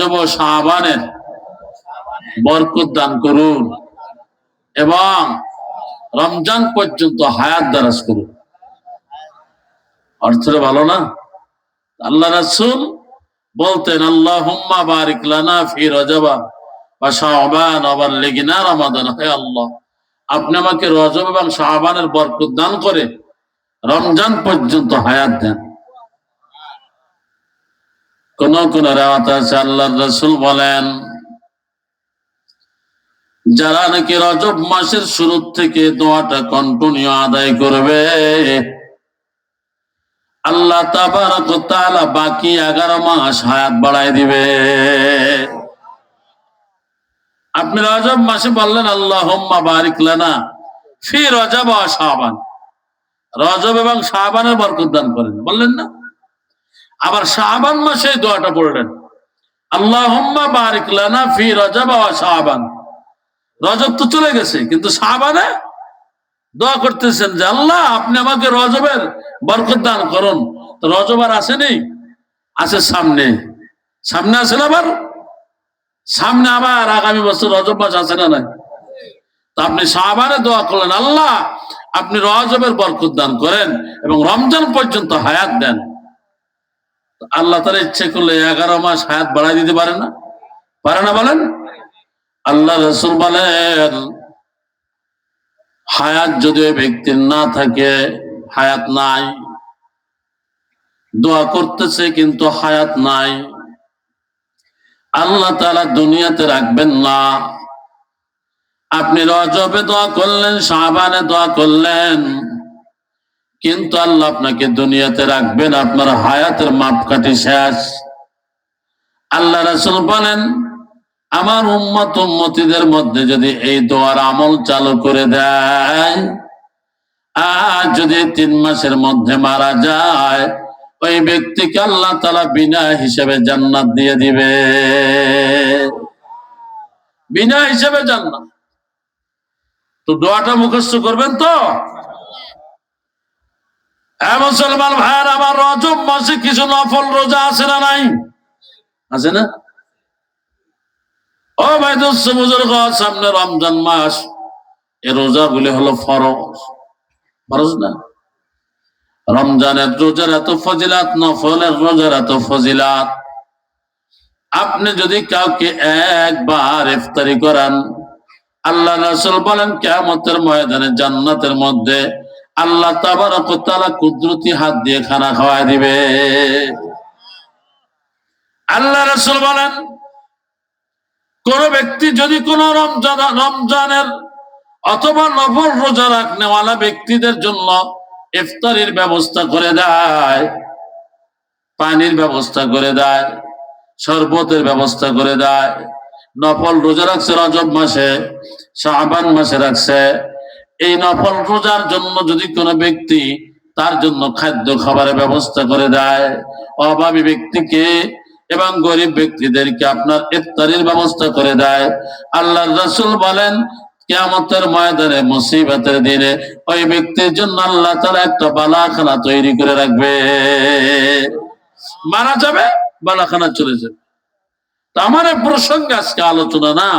রজব ও শাবানের বরকত দান করুন এবং রমজান পর্যন্ত হায়াত দারাজ করুন। অর্থটা ভালো না? আল্লাহ রাসূল বলতেন, আল্লাহুম্মা বারিক লানা ফি রজব ওয়া শাবান ওয়া বাল্লিগনা রমাদান। হে আল্লাহ, আপনি আমাকে রজব এবং শাবানের বরকত দান করে রমজান পর্যন্ত হায়াত দেন। কোন কোন রাওয়াত আছে আল্লাহর রাসূল বলেন, যারা নাকি রজব মাসের শুরু থেকে দোয়াটা কন্টিনিউ আদায় করবে, আল্লাহ তাবারক ওয়া তাআলা বাকি 11 মাস হায়াত বাড়ায় দিবে। আপনি রজব মাসে বললেন আল্লাহুম্মা বারিক লানা ফি রজব ওয়া শাবান, রজব এবং শাবানের বরকত দান করেন, বললেন না? আবার শাবান মাসে দোয়াটা পড়লেন, আল্লাহুম্মা বারিক লানা ফি রজব ওয়া শাবান। রজব তো চলে গেছে, কিন্তু শাবানে দোয়া করতেছেন যে আল্লাহ আপনি আমাকে রজবের বরকত দান করুন। তো রজব আর আসেনি? আছে সামনে, সামনে আছে না? আবার সামনে আবার আগামী বছর রজব মাস আছে না নাই? তো আপনি শাবানে দোয়া করলেন, আল্লাহ আপনি রজবের বরকত দান করেন এবং রমজান পর্যন্ত হায়াত দেন। আল্লাহ তাআলা ইচ্ছে করলে 11 মাস হায়াত বাড়াই দিতে পারে না? পারে না বলেন? আল্লাহ রাসূল বলেন, হায়াত যদি ওই ব্যক্তির না থাকে, হায়াত নাই, দোয়া করতেছে কিন্তু হায়াত নাই, আল্লাহ তাআলা দুনিয়াতে রাখবেন না। আপনি রজবে দোয়া করলেন, শাবানে দোয়া করলেন, কিন্তু আল্লাহ আপনাকে দুনিয়াতে রাখবেন, আপনার হায়াতের মাপকাঠি শেষ। আল্লাহ রাসূল বলেন, আমার উম্মত উম্মতীদের মধ্যে যদি এই দোয়ার আমল চালু করে দেয়, আর যদি 3 মাসের মধ্যে মারা যায়, ওই ব্যক্তিকে আল্লাহ তাআলা বিনা হিসেবে জান্নাত দিয়ে দিবে। বিনা হিসেবে জান্নাত। তো দোয়াটা মুখস্থ করবেন তো? মুসলমান ভাইয়ের আমার, রজব মাসে কিছু নফল রোজা আছে না নাই? আছে না? ও ভাই দোস্ত বুজুর্গ, সামনে রমজান মাস, এই রোজাগুলি হলো ফরজ। ফরজ না? রমজানের রোজার এত ফজিলাত, নফলের রোজার এত ফজিলাত। আপনি যদি কাউকে একবার ইফতারি করান, আল্লাহ রাসূল বলেন কিয়ামতের ময়দানে জান্নাতের মধ্যে আল্লাহ তাবারক ওয়া তাআলা কুদরতি হাত দিয়ে খানা খাওয়ায় দিবে। আল্লাহ রাসূল বলেন, কোন ব্যক্তি যদি কোন রমজানের অথবা নফল রোজা রাখনেওয়ালা ব্যক্তিদের জন্য ইফতারির ব্যবস্থা করে দেয়, পানির ব্যবস্থা করে দেয়, শরবতের ব্যবস্থা করে দেয়, নফল রোজা রাখছে রজব মাসে, শাবান মাসে রাখছে, এই নফল রোজার জন্য যদি কোনো ব্যক্তি তার জন্য খাদ্য খাবারের ব্যবস্থা করে দেয়, অভাবী ব্যক্তিকে এবং গরিব ব্যক্তিদেরকে আপনার ইফতারির ব্যবস্থা করে দেয়, আল্লাহর রাসূল বলেন কিয়ামতের ময়দানে মুসিবতের দিনে ওই ব্যক্তির জন্য আল্লাহ তাআলা একটা বালাখানা তৈরি করে রাখবে। মারা যাবে, বালাখানা চলে যাবে। তো আমার এই প্রসঙ্গে আজকে আলোচনা না,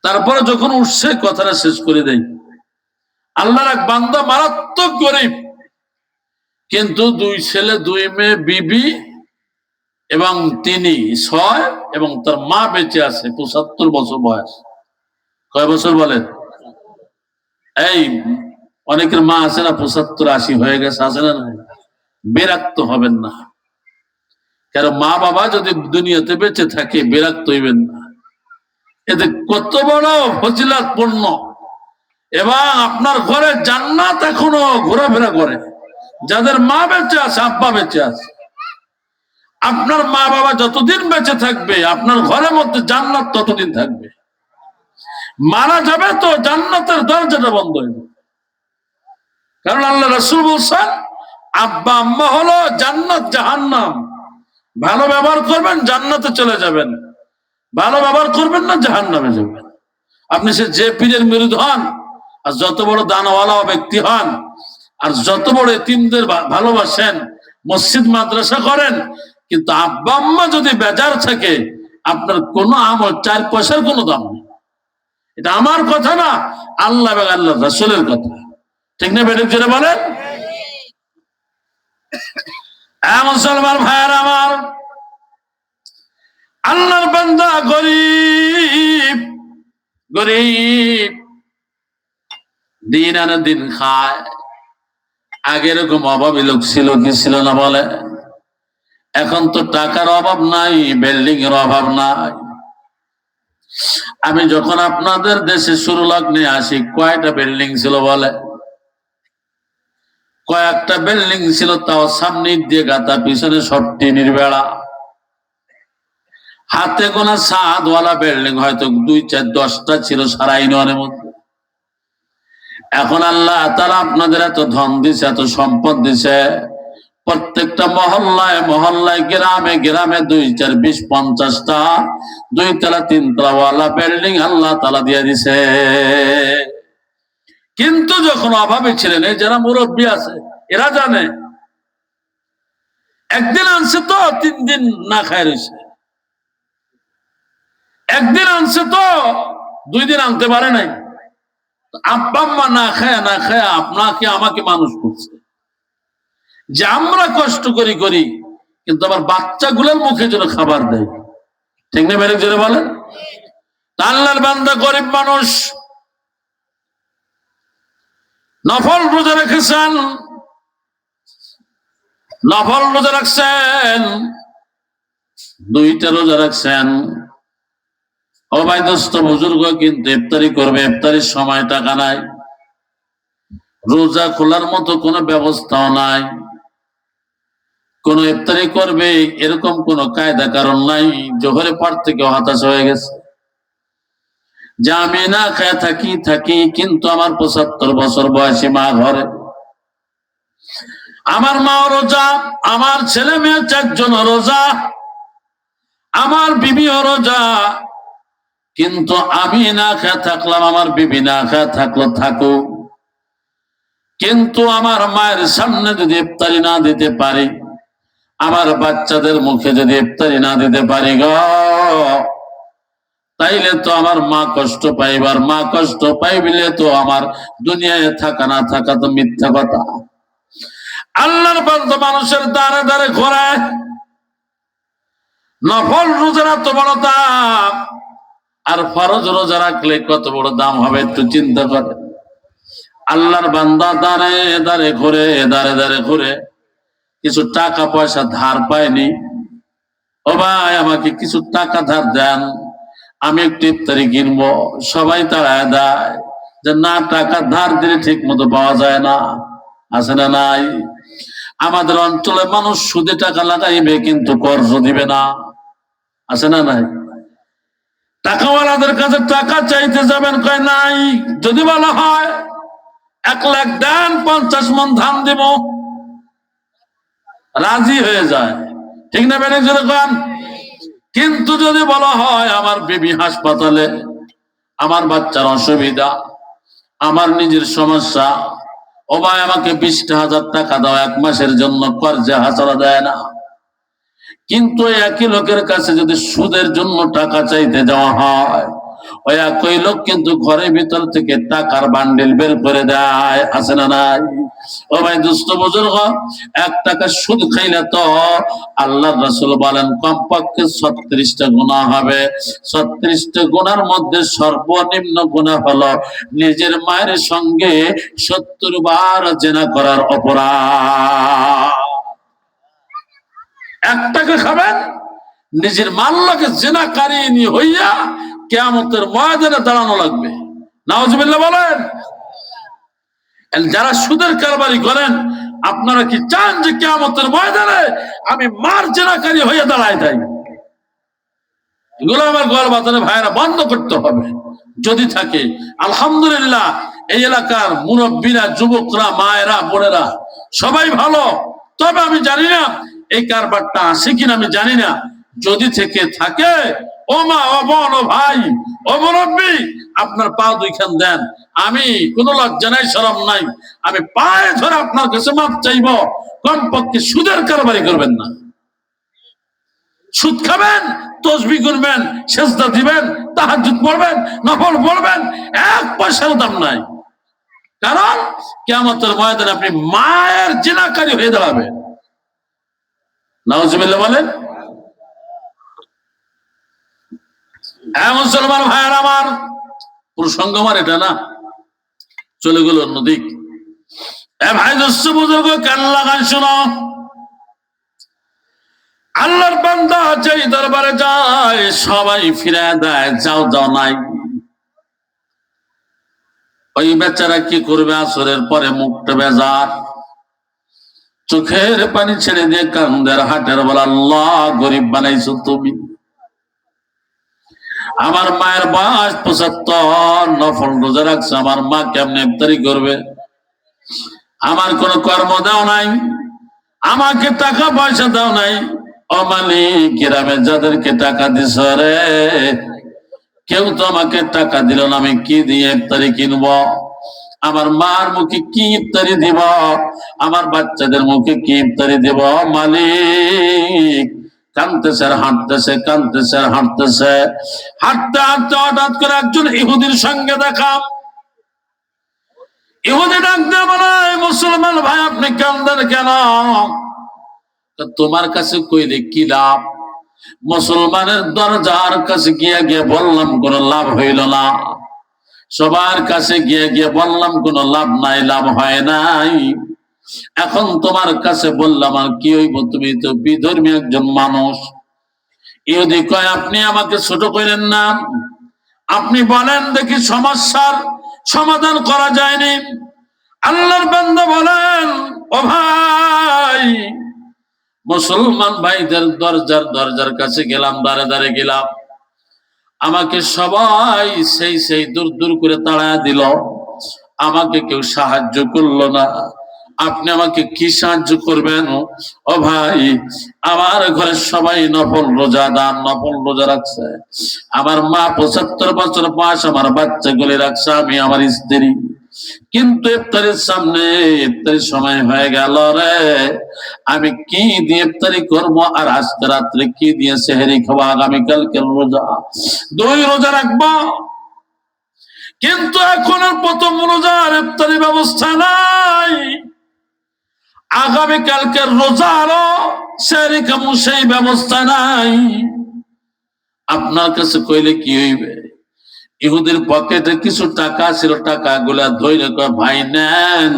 তারপরে যখন উঠছে কথাটা শেষ করে দেই। আল্লাহর এক বান্দা মারাত্মক গরিব, কিন্তু 2 ছেলে 2 মেয়ে, বিবি এবং তিনি 6, এবং তার মা বেঁচে আছে, 75 বছর বয়স। কয় বছর বলেন? এই অনেকের মা আছে না 75-80 হয়ে গেছে, আছে না? বিরক্ত হবেন না, কারণ মা বাবা যদি দুনিয়াতে বেঁচে থাকে বিরক্ত হইবেন না। এতে কত বড় ফজিলাতপূর্ণ, এবং আপনার ঘরে জান্নাত এখনো ঘোরাফেরা করে। যাদের মা বেঁচে আছে, আব্বা বেঁচে আছে, আপনার মা বাবা যতদিন বেঁচে থাকবে আপনার ঘরের মধ্যে জান্নাত ততদিন থাকবে। মারা যাবে তো জান্নাতের দরজাটা বন্ধ হয়ে যাবে। কারণ আল্লাহ রাসূল বলেছেন, আব্বা আম্মা হলো জান্নাত জাহান্নাম। ভালো ব্যবহার করবেন জান্নাতে চলে যাবেন, ভালো ব্যবহার করবেন না জাহান্নামে যাবেন। আপনি যে পীরের মুরিদ হন, আর যত বড় দানওয়ালা ব্যক্তি হন, আর যত বড় এতিমদের ভালোবাসেন, মসজিদ মাদ্রাসা করেন, কিন্তু আব্বা আম্মা যদি বেজার থাকে, আপনার কোনো আমল 4 পয়সার কোনো দাম নেই। এটা আমার কথা না, আল্লাহ এবং আল্লাহ রাসূলের কথা। ঠিক না বেঠিক জোরে বলেন? মুসলমান ভাইয়ার আমার, আল্লাহর বান্দা গরিব গরিব, দিন আনে দিন খায়। আগে এরকম অভাবী লোক ছিল কি ছিল না বলে? এখন তো টাকার অভাব নাই, বিল্ডিং এর অভাব নাই। আমি যখন আপনাদের দেশে শুরু লগ্নে আসি, কয়টা বিল্ডিং ছিল বলে? কয়েকটা বিল্ডিং ছিল, তাও সামনে দিয়ে গাতা, পিছনে সব টিনের বেড়া। হাতে গোনা ছাদওয়ালা বিল্ডিং হয়তো 2, 4, 10টা ছিল সারা ইউনিয়নের মধ্যে। এখন আল্লাহ তাআলা আপনাদের এত ধন দিছে, এত সম্পদ দিছে, প্রত্যেকটা মহল্লায় মহল্লায়, গ্রামে গ্রামে 2, 4, 20, 50টা 2 তলা 3 তলাওয়ালা বিল্ডিং আল্লাহ তাআলা দিয়ে দিছে। কিন্তু যখন অভাবে ছিলেন, এই যারা মুরব্বী আছে এরা জানে, একদিন আনছে তো 3 দিন না খায় রয়েছে, একদিন আনছে তো 2 দিন আনতে পারে নাই। আব্বা আম্মা না খায় না খায় আপনাকে আমাকে মানুষ করছে, যে আমরা কষ্ট করি করি, কিন্তু আবার বাচ্চাগুলোর মুখে যেন খাবার দেয়। ঠিক না বেরিক জোরে বলেন? আল্লাহর বান্দা গরিব মানুষ, নফল রোজা রেখেছেন, নফল রোজা রাখছেন, 2টা রোজা রাখছেন। ও ভাই দোস্ত বুজুর্গ, কিন্তু ইফতারি করবে, ইফতারির সময় টাকা নাই, রোজা খোলার মতো কোনো ব্যবস্থাও নাই, কোন ইফতারি করবে এরকম কোন কায়দা কারণ নাই। জোহরের পর থেকে হতাশ হয়ে গেছে যে আমি না খেয়ে থাকি থাকি, কিন্তু আমার 75 বছর বয়সী মা ঘরে, আমার মা রোজা, আমার ছেলে মেয়ে 4 জন রোজা, আমার বিবিও রোজা, কিন্তু আমি না খেয়ে থাকলাম, আমার বিবি না খেয়ে থাকলো থাকুক, কিন্তু আমার মায়ের সামনে যদি ইফতারি না দিতে পারি, আমার বাচ্চাদের মুখে যদি ইফতারি না দিতে পারি গো, তাইলে তো আমার মা কষ্ট পাইবার, মা কষ্ট পাইবিলে তো আমার দুনিয়ায় থাকা না থাকা তো মিথ্যা কথা। আল্লাহর বান্দা মানুষের দ্বারে দ্বারে ঘোরে, নফল রোজার এত বড় দাম, আর ফরজ রোজা রাখলে কত বড় দাম হবে একটু চিন্তা করে। আল্লাহর বান্দা দ্বারে দ্বারে ঘুরে, দ্বারে দ্বারে ঘুরে, কিছু টাকা পয়সা ধার পায়নি। ও ভাই আমাকে কিছু টাকা ধার দেন, আমি একটু ইফতারি কিনবো। সবাই তাড়ায় দেয় যে না, টাকা ধার দিলে ঠিক মতো পাওয়া যায় না। আছে না নাই? আমাদের অঞ্চলে মানুষ সুদে টাকা লাগাইবে, কিন্তু কর্জ দিবে না। আছে না নাই? টাকাওয়ালাদের কাছে টাকা চাইতে যাবেন, কয় নাই। যদি বলা হয় 1 লাখ দেন, 50 মণ ধান দেব, রাজি হয়ে যায়। ঠিক না বেড়ে যেরকম? কিন্তু যদি বলা হয় আমার বিবি হাসপাতালে, আমার বাচ্চার অসুবিধা, আমার নিজের সমস্যা, ও ভাই আমাকে 20,000 টাকা দাও 1 মাসের জন্য, কর্জে হাসারা দেয় না। কিন্তু একই লোকের কাছে যদি সুদের জন্য টাকা চাইতে যাওয়া হয়, ওই একই লোক কিন্তু ঘরের ভিতর থেকে টাকার বান্ডিল বের করে দেয়। আছে না নাই? ও ভাই দুষ্ট বুজুর্গ, 1 টাকা সুদ খাইলে তো আল্লাহর রাসূল বলেন কমপক্ষে 36টা গুনাহ হবে। 36টা গুনার মধ্যে সর্বনিম্ন গুনাহ হলো নিজের মায়ের সঙ্গে 70 বার জিনা করার অপরাধ। 1 টাকা খাবেন, নিজের মাল্লাকে জিনাকারী হইয়া কিয়ামতের ময়দানে দাঁড়ানো লাগবে। নাউজুবিল্লাহ বলেন। যারা সুদের কারবারি করেন, আপনারা কি চান যে কিয়ামতের ময়দানে আমি মার জিনাকারী হইয়া দাঁড়ায় যাই? এগুলো আমার গল বাতনে ভাইরা বন্ধ করতে হবে। যদি থাকে আলহামদুলিল্লাহ, এই এলাকার মুরব্বীরা, যুবকরা, মায়েরা, বোনেরা সবাই ভালো। তবে আমি জানি না এই কারবারটা আসে কিনা, আমি জানি না। যদি থেকে থাকে, ও মা, ও বোন, ও ভাই, ও মুরব্বী, আপনার পা 2খান দেন। আমি কোনো লজ্জা নাই, শরম নাই, আমি পায়ে ধরে আপনার কাছে মাপ চাইব। কমপক্ষে সুদের কারবারি করবেন না। সুদ খাবেন, তসবিহ করবেন, সেজদা দিবেন, তাহাজ্জুদ পড়বেন, নফল পড়বেন, 1 পয়সার দাম নাই। কারণ কিয়ামতের ময়দানে আপনি মায়ের জিনাকারী হয়ে দাঁড়াবেন। নাউজুবিল্লাহ বলেন। মুসলমান ভাইয়ের আমার, প্রসঙ্গ আমার এটা না, চলে গেল অন্যদিক। ভাই দোস্ত বুজুর্গ, কান লাগান শোনো। আল্লাহর বান্দা যেই দরবারে যায় সবাই ফিরে দেয়, যাও যাও নাই। ওই বেচারা কি করবে? আসরের পরে মুখটা বেজার, চোখের পানি ছেড়ে দিয়ে কান্দের হাটের বলা, আল্লাহ গরিব বানাইছো তুমি। আমার মায়ের বয়স 75, নফল রোজা রাখছে, আমার মা কেমনে ইফতারি করবে? আমার কোনো কর্ম দাও নাই, আমাকে টাকা পয়সা দাও নাই। ও মালিক, গ্রামে যাদেরকে টাকা দিছ রে, কেউ তো আমাকে টাকা দিল না, আমি কি দিয়ে ইফতারি কিনবো? আমার মার মুখে কি ইফতারি দিব? আমার বাচ্চাদের মুখে কি ইফতারি দিব? মালিক কাঁদতেছে আর হাঁটতেছে, কাঁদতেছে আর হাঁটতেছে। হাঁটতে হাঁটতে হঠাৎ করে একজন ইহুদির সঙ্গে দেখা। ইহুদি ডাক দিয়ে বলে, মুসলমান ভাই আপনি কাঁদেন কেন? তোমার কাছে কইলে কি লাভ? মুসলমানের দরজার কাছে গিয়ে গিয়ে বললাম, কোনো লাভ হইল না। সবার কাছে গিয়ে গিয়ে বললাম, কোনো লাভ নাই, লাভ হয় নাই। এখন তোমার কাছে বললাম আর কি হইব? তুমি তো বিধর্মী একজন মানুষ। ইহুদি কয়, আপনি আমাকে ছোট করেন না, আপনি বলেন দেখি সমস্যার সমাধান করা যায়নি। আল্লাহর বান্দা বলেন, ও ভাই, মুসলমান ভাইদের দরজার কাছে গেলাম, দাঁড়ে দাঁড়ে গেলাম, আমাকে সবাই সেই দূর দূর করে তাড়ায় দিল, আমাকে কেউ সাহায্য করলো না। আপনি আমাকে কি সাহায্য করবেন? ও ভাই, আমার ঘরে সবাই নফল রোজা দান, নফল রোজা রাখছে। আমার মা 75 বছর বয়স, আমার বাচ্চাগুলি রাখছে, আমি আমার স্ত্রী। কিন্তু ইফতারের সামনে, ইফতারের সময় হয়ে গেল রে, আমি কি দিয়ে ইফতারি করবো? আর আজকে রাত্রে কি দিয়ে সেহরি খাবো? আগামীকালকে রোজা, 2 রোজা রাখবো। কিন্তু এখন আর প্রথম রোজার ইফতারি ব্যবস্থা নাই, আগামীকালকে রোজারও সেহরি খাবো সেই ব্যবস্থা নাই। আপনার কাছে কইলে কি হইবে? ইহুদের পকেটে কিছু টাকা ছিল, টাকাগুলা ধরে কয়, ভাই নেন,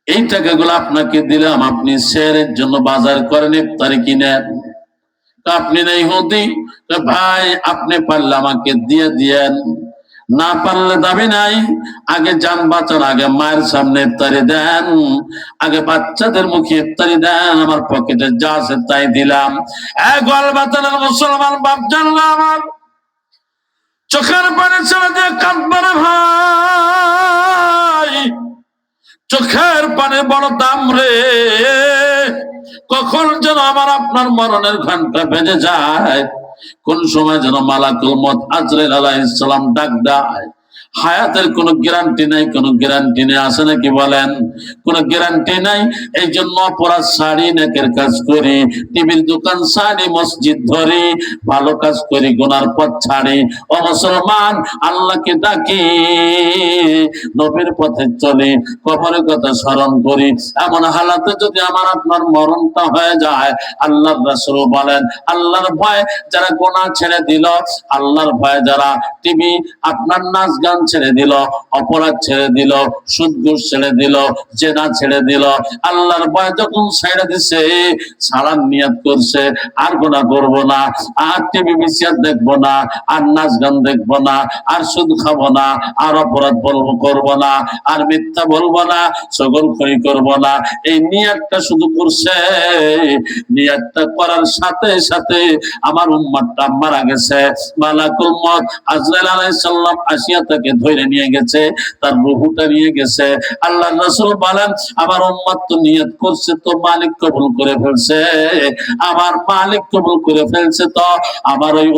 এই টাকাগুলো আপনাকে দিলাম, আপনি সেহরির জন্য বাজার করেন, ইফতারি কিনেন। আপনি না ইহুদি? ভাই আপনি পারলে আমাকে দিয়ে দিয়েন, না পারলে দাবি নাই। আগে যান বাঁচান, আগে মায়ের সামনে ইফতারি দেন, আগে বাচ্চাদের মুখে ইফতারি দেন, আমার পকেটে যা আছে তাই দিলাম। গোয়াল বাতানের মুসলমান বাপ জানলো, আমার চোখের পানি ছেড়ে দিয়ে কাঁদবে ভাই, চোখের পানি বড় দাম রে। কখন যেন আমার আপনার মরণের ঘন্টা বেজে যায়, কোন সময় যেন মালাকুল মউত আজরাইল আলাইহিস সালাম ডাক দেয়। হায়াতের কোনো গ্যারান্টি নাই, কোনো গ্যারান্টি নেই, আছে নাকি বলেন? কোনো গ্যারান্টি নাই। এই জন্য অপরাধ ছাড়ি, নেকের কাজ করি, টিভির দোকান ছাড়ি, মসজিদ ধরি, ভালো কাজ করি, গুনার পথ ছাড়ি। ও মুসলমান, আল্লাহকে ডাকি, নবীর পথে চলি, কবরের কথা স্মরণ করি। এমন হালাতে যদি আমার আপনার মরণটা হয়ে যায়, আল্লাহর রাসূল বলেন, আল্লাহর ভয় যারা গুনাহ ছেড়ে দিল, আল্লাহর ভয় যারা টিভি আপনার নাচ গান ছেড়ে দিল, অপরাধ ছেড়ে দিল, সুদ ঘুষ ছেড়ে দিল, জেনা ছেড়ে দিল, আল্লাহর ভয় যখন ছেড়ে দিছে, ছাড়ার নিয়ত করছে, আর গুনাহ করব না, আর টিভি বিসিআর দেখবো না, আর নাচ গান দেখবো না, আর সুদ খাবো না, আর অপরাধ করবো না, আর মিথ্যা বলবো না, চগলখড়ি করবো না, এই নিয়তটা শুধু করছে। নিয়তটা করার সাথে সাথে আমার উম্মতটা মারা গেছে। মালাকুল মউত আজরাইল আলাইহিস সালাম আসিয়া তাকে ধরে নিয়ে গেছে, তার রূহটা নিয়ে গেছে। আল্লাহর রাসূল বলেন, আমার উম্মত তো নিয়ত করছে, তো মালিক কবুল করে ফেলছে। আমার মালিক কবুল করে ফেলছে, তো আমার ওই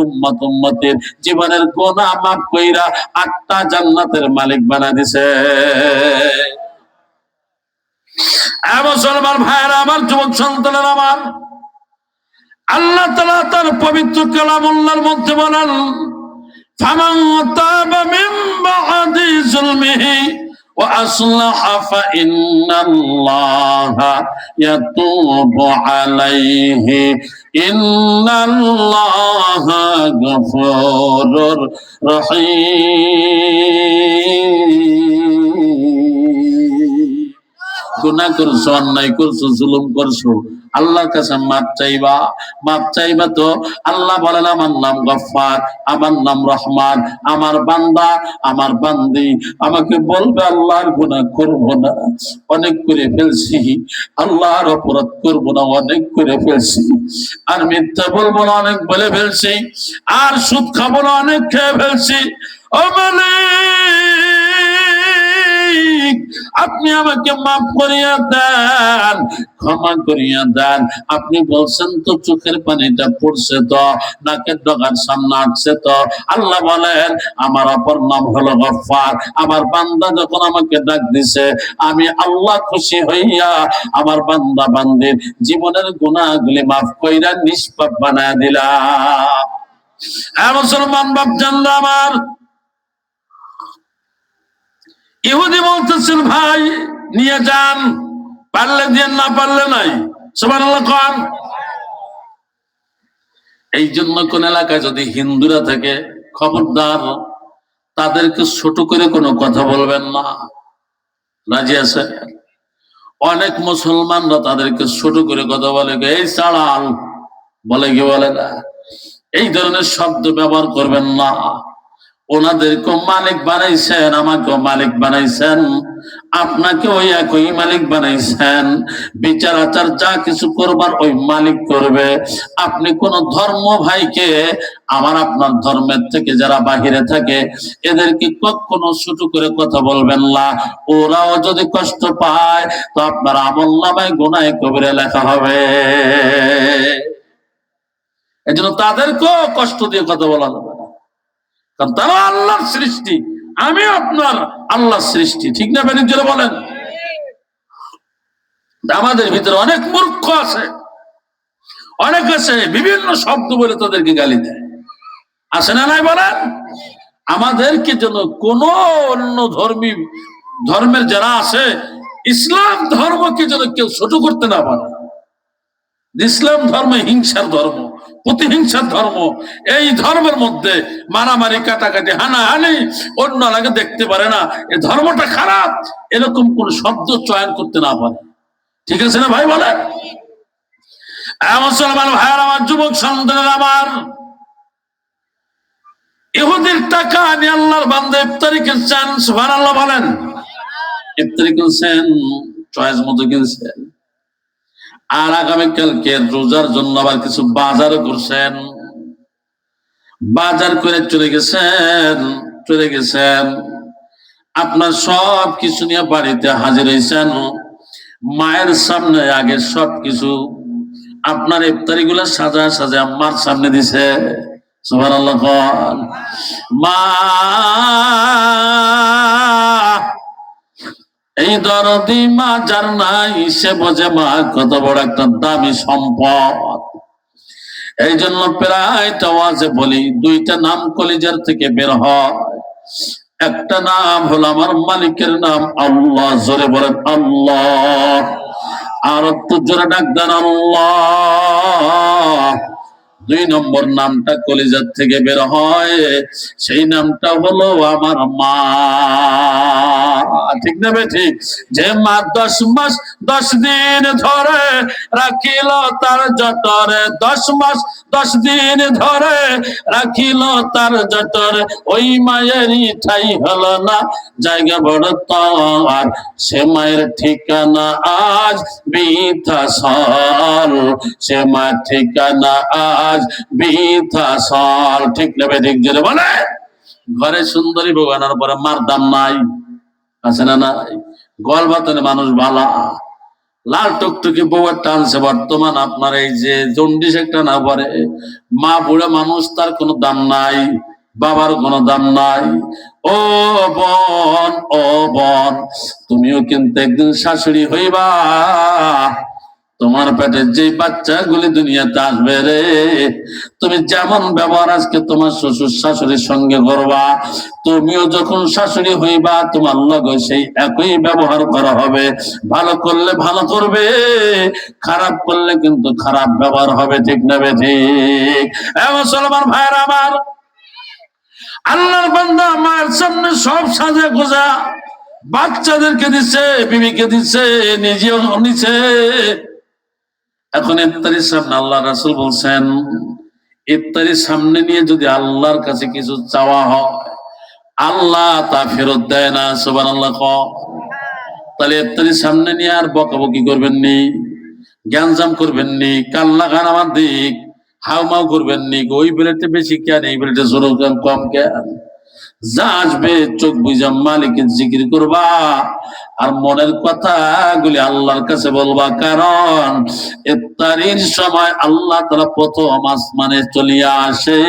উম্মতের জীবনের গুনাহ মাফ কইরা 8টা জান্নাতের মালিক বানায় দিছে। মুসলমান ভাইয়েরা আমার, যুবক সন্তানেরা আমার, আল্লাহ তাআলা তার পবিত্র কালামুল্লাহর মধ্যে বলেন, ফামান তাবা মিন বাদি যুলমিহি ওয়া আসলাহা ফাইন্নাল্লাহা ইয়াতুবু আলাইহি ইন্নাল্লাহা গফুরুর রহিম। গুনাহ করছো, অন্যায় করছো, জুলুম করছো, আল্লাহর কাছে মাপ চাইবা। মাপ চাইবা তো আল্লাহ বলেন, আমার নাম গফফার, আমার নাম রহমান। আমার বান্দা, আমার বান্দি আমাকে বলবে আল্লাহর গুনাহ করব না, অনেক করে ফেলছি, আল্লাহর অপরাধ করব না, অনেক করে ফেলছি, আর মিথ্যা বলবো না, অনেক বলে ফেলছি, আর সুদ খাবো না, অনেক খেয়ে ফেলছি। ও মালিক, আপনি আমাকে মাফ করিয়া দেন, ক্ষমা করিয়া দেন। আপনি বলছেন তো চোখের পানিটা পড়ছে তো, নাকের ডগার সামনে আসছে তো। আল্লাহ বলেন, আমার অপর নাম হলো গফফার। আমার বান্দা যখন আমাকে ডাক দিছে, আমি আল্লাহ খুশি হইয়া আমার বান্দা বান্দির জীবনের গুনাহগুলি মাফ কইরা নিষ্পাপ বানায় দিলাম। মুসলমান বাপ জানলা আমার, ইহুদি বলতেছেন, ভাই নিয়ে যান, পারলে দিয়ে, না পারলে নাই। সুবহানাল্লাহ কোন। এই জন্য কোন এলাকায় যদি হিন্দুরা থাকে, খবরদার তাদেরকে ছোট করে কোনো কথা বলবেন না। রাজি আছে? অনেক মুসলমানরা তাদেরকে ছোট করে কথা বলে, এই চালাল বলে, কি বলে না, এই ধরনের শব্দ ব্যবহার করবেন না। ওনাদেরকে মালিক বানাইছেন, আমাকেও মালিক বানাইছেন, আপনাকে ওই একই মালিক বানাইছেন। বিচার আচার যা কিছু করবার ওই মালিক করবে। আপনি কোন ধর্ম ভাইকে, আমার আপনার ধর্মের থেকে যারা বাহিরে থাকে, এদেরকে কখনো ছোট করে কথা বলবেন না। ওরাও যদি কষ্ট পায় তো আপনার আমলনামায় গুনাহে কবিরা লেখা হবে। এই জন্য তাদেরকেও কষ্ট দিয়ে কথা বলা যাবে না, কারণ তারা আল্লাহর সৃষ্টি, আমি আপনার আল্লাহর সৃষ্টি। ঠিক না বেরিক জোরে বলেন? আমাদের ভিতরে অনেক মূর্খ আছে, অনেক আছে বিভিন্ন শব্দ বলে তাদেরকে গালি দেয়, আছে না নাই বলেন? আমাদেরকে যেন কোন অন্য ধর্মের যারা আছে, ইসলাম ধর্মকে যেন কেউ ছোট করতে না পারে। ইসলাম ধর্ম হিংসার ধর্ম, প্রতিহিংসার ধর্ম। এই ধর্মের মধ্যে মারামারি, কাটাকাটি, হানাহানি, অন্য আগে দেখতে পারে না, এই ধর্মটা খারাপ, এরকম কোন শব্দ চয়ন করতে না পারে। ঠিক আছে না ভাই বলেন? মুসলমান ভাইয়ার আমার, যুবক সন্তানের আমার, ইহুদির টাকা নিয়ে আল্লাহর বান্দা ইফতারি কিনছেন। সুবহানাল্লাহ বলেন। ইফতারি কিনছেন, চয়েস মতো কিনছেন, আর আগামীকালকে রোজার জন্য আবার কিছু বাজারও করছেন। বাজার করে চলে গেছেন, আপনার সব কিছু নিয়ে বাড়িতে হাজির হয়েছেন। মায়ের সামনে আগে সব কিছু আপনার ইফতারি গুলা সাজা আম্মার সামনে দিছে। সুবহানাল্লাহ। মা, এই দরদি মা যার নাই, সে বোঝে মা কত বড় একটা দামি সম্পদ। এই জন্য প্রায় ওয়াজে বলি, দুইটা নাম কলিজার থেকে বের হয়। একটা নাম হলো আমার মালিকের নাম আল্লাহ, জোরে বলেন আল্লাহ। আর একটু জোরে ডাক দেন আল্লাহ। দুই নম্বর নামটা কলিজার থেকে বের হয়, সেই নামটা হলো আমার মা। ঠিক না ঠিক? যে মা 10 মাস 10 দিন ধরে রাখিল তার জঠরে, 10 মাস 10 দিন ধরে রাখিল তার জঠরে, ওই মায়েরই ঠাই হলো না জায়গা বড় তার, সে মায়ের ঠিকানা আজ বৃদ্ধাশ্রম, সে মায়ের ঠিকানা আজ বৃদ্ধাশ্রম। ঠিক না ঠিক জোরে বলে? ঘরে সুন্দরী বউ আনার পরে মার দাম নাই, আছে না নাই? গোয়াল বাতনে মানুষ ভালা, লাল টুকটুকি বউয়ের টানছে বর্তমান আপনার এই যে জন্ডিস একটা না পরে, মা বুড়া মানুষ, তার কোনো দাম নাই, বাবার কোনো দাম নাই। ও বোন, ও বোন, তুমিও কিন্তু একদিন শাশুড়ি হইবা। তোমার পেটের যে বাচ্চাগুলি দুনিয়াতে আসবে রে, তুমি যেমন ব্যবহার আজকে তোমার শ্বশুর শাশুড়ির সঙ্গে করবা, তুমিও যখন শাশুড়ি হইবা তোমার লগে সেই একই ব্যবহার করা হবে। ভালো করলে ভালো করবে, খারাপ করলে কিন্তু খারাপ ব্যবহার হবে। ঠিক না বেঠিক? মুসলমান ভাইরা আমার, আল্লাহর বান্দা মায়ের সামনে সব সাজা গোজা, বাচ্চাদেরকে দিচ্ছে, বিবিকে দিচ্ছে, নিজেও নিচ্ছে। এখন ইফতারির সামনে আল্লাহ রাসূল বলছেন, ইফতারির সামনে নিয়ে যদি আল্লাহর কাছে কিছু চাওয়া হয় আল্লাহ তা ফেরত দেয় না। সুবহানাল্লাহ। তাহলে ইফতারির সামনে নিয়ে আর বকাবকি করবেন নি, জ্ঞানজাম করবেন নি, কান্না খান আমার দিক হাউমাউ করবেন নি, ওই প্লেটে বেশি কেন, এই প্লেটে ছোট কম কেন। যা আসবে চোখ বুঝা মালিকের জিকির করবা আর মনের কথাগুলি আল্লাহর কাছে বলবা। কারণ ইফতারির সময় আল্লাহ তাআলা প্রথম আসমানে চলিয়া আসে,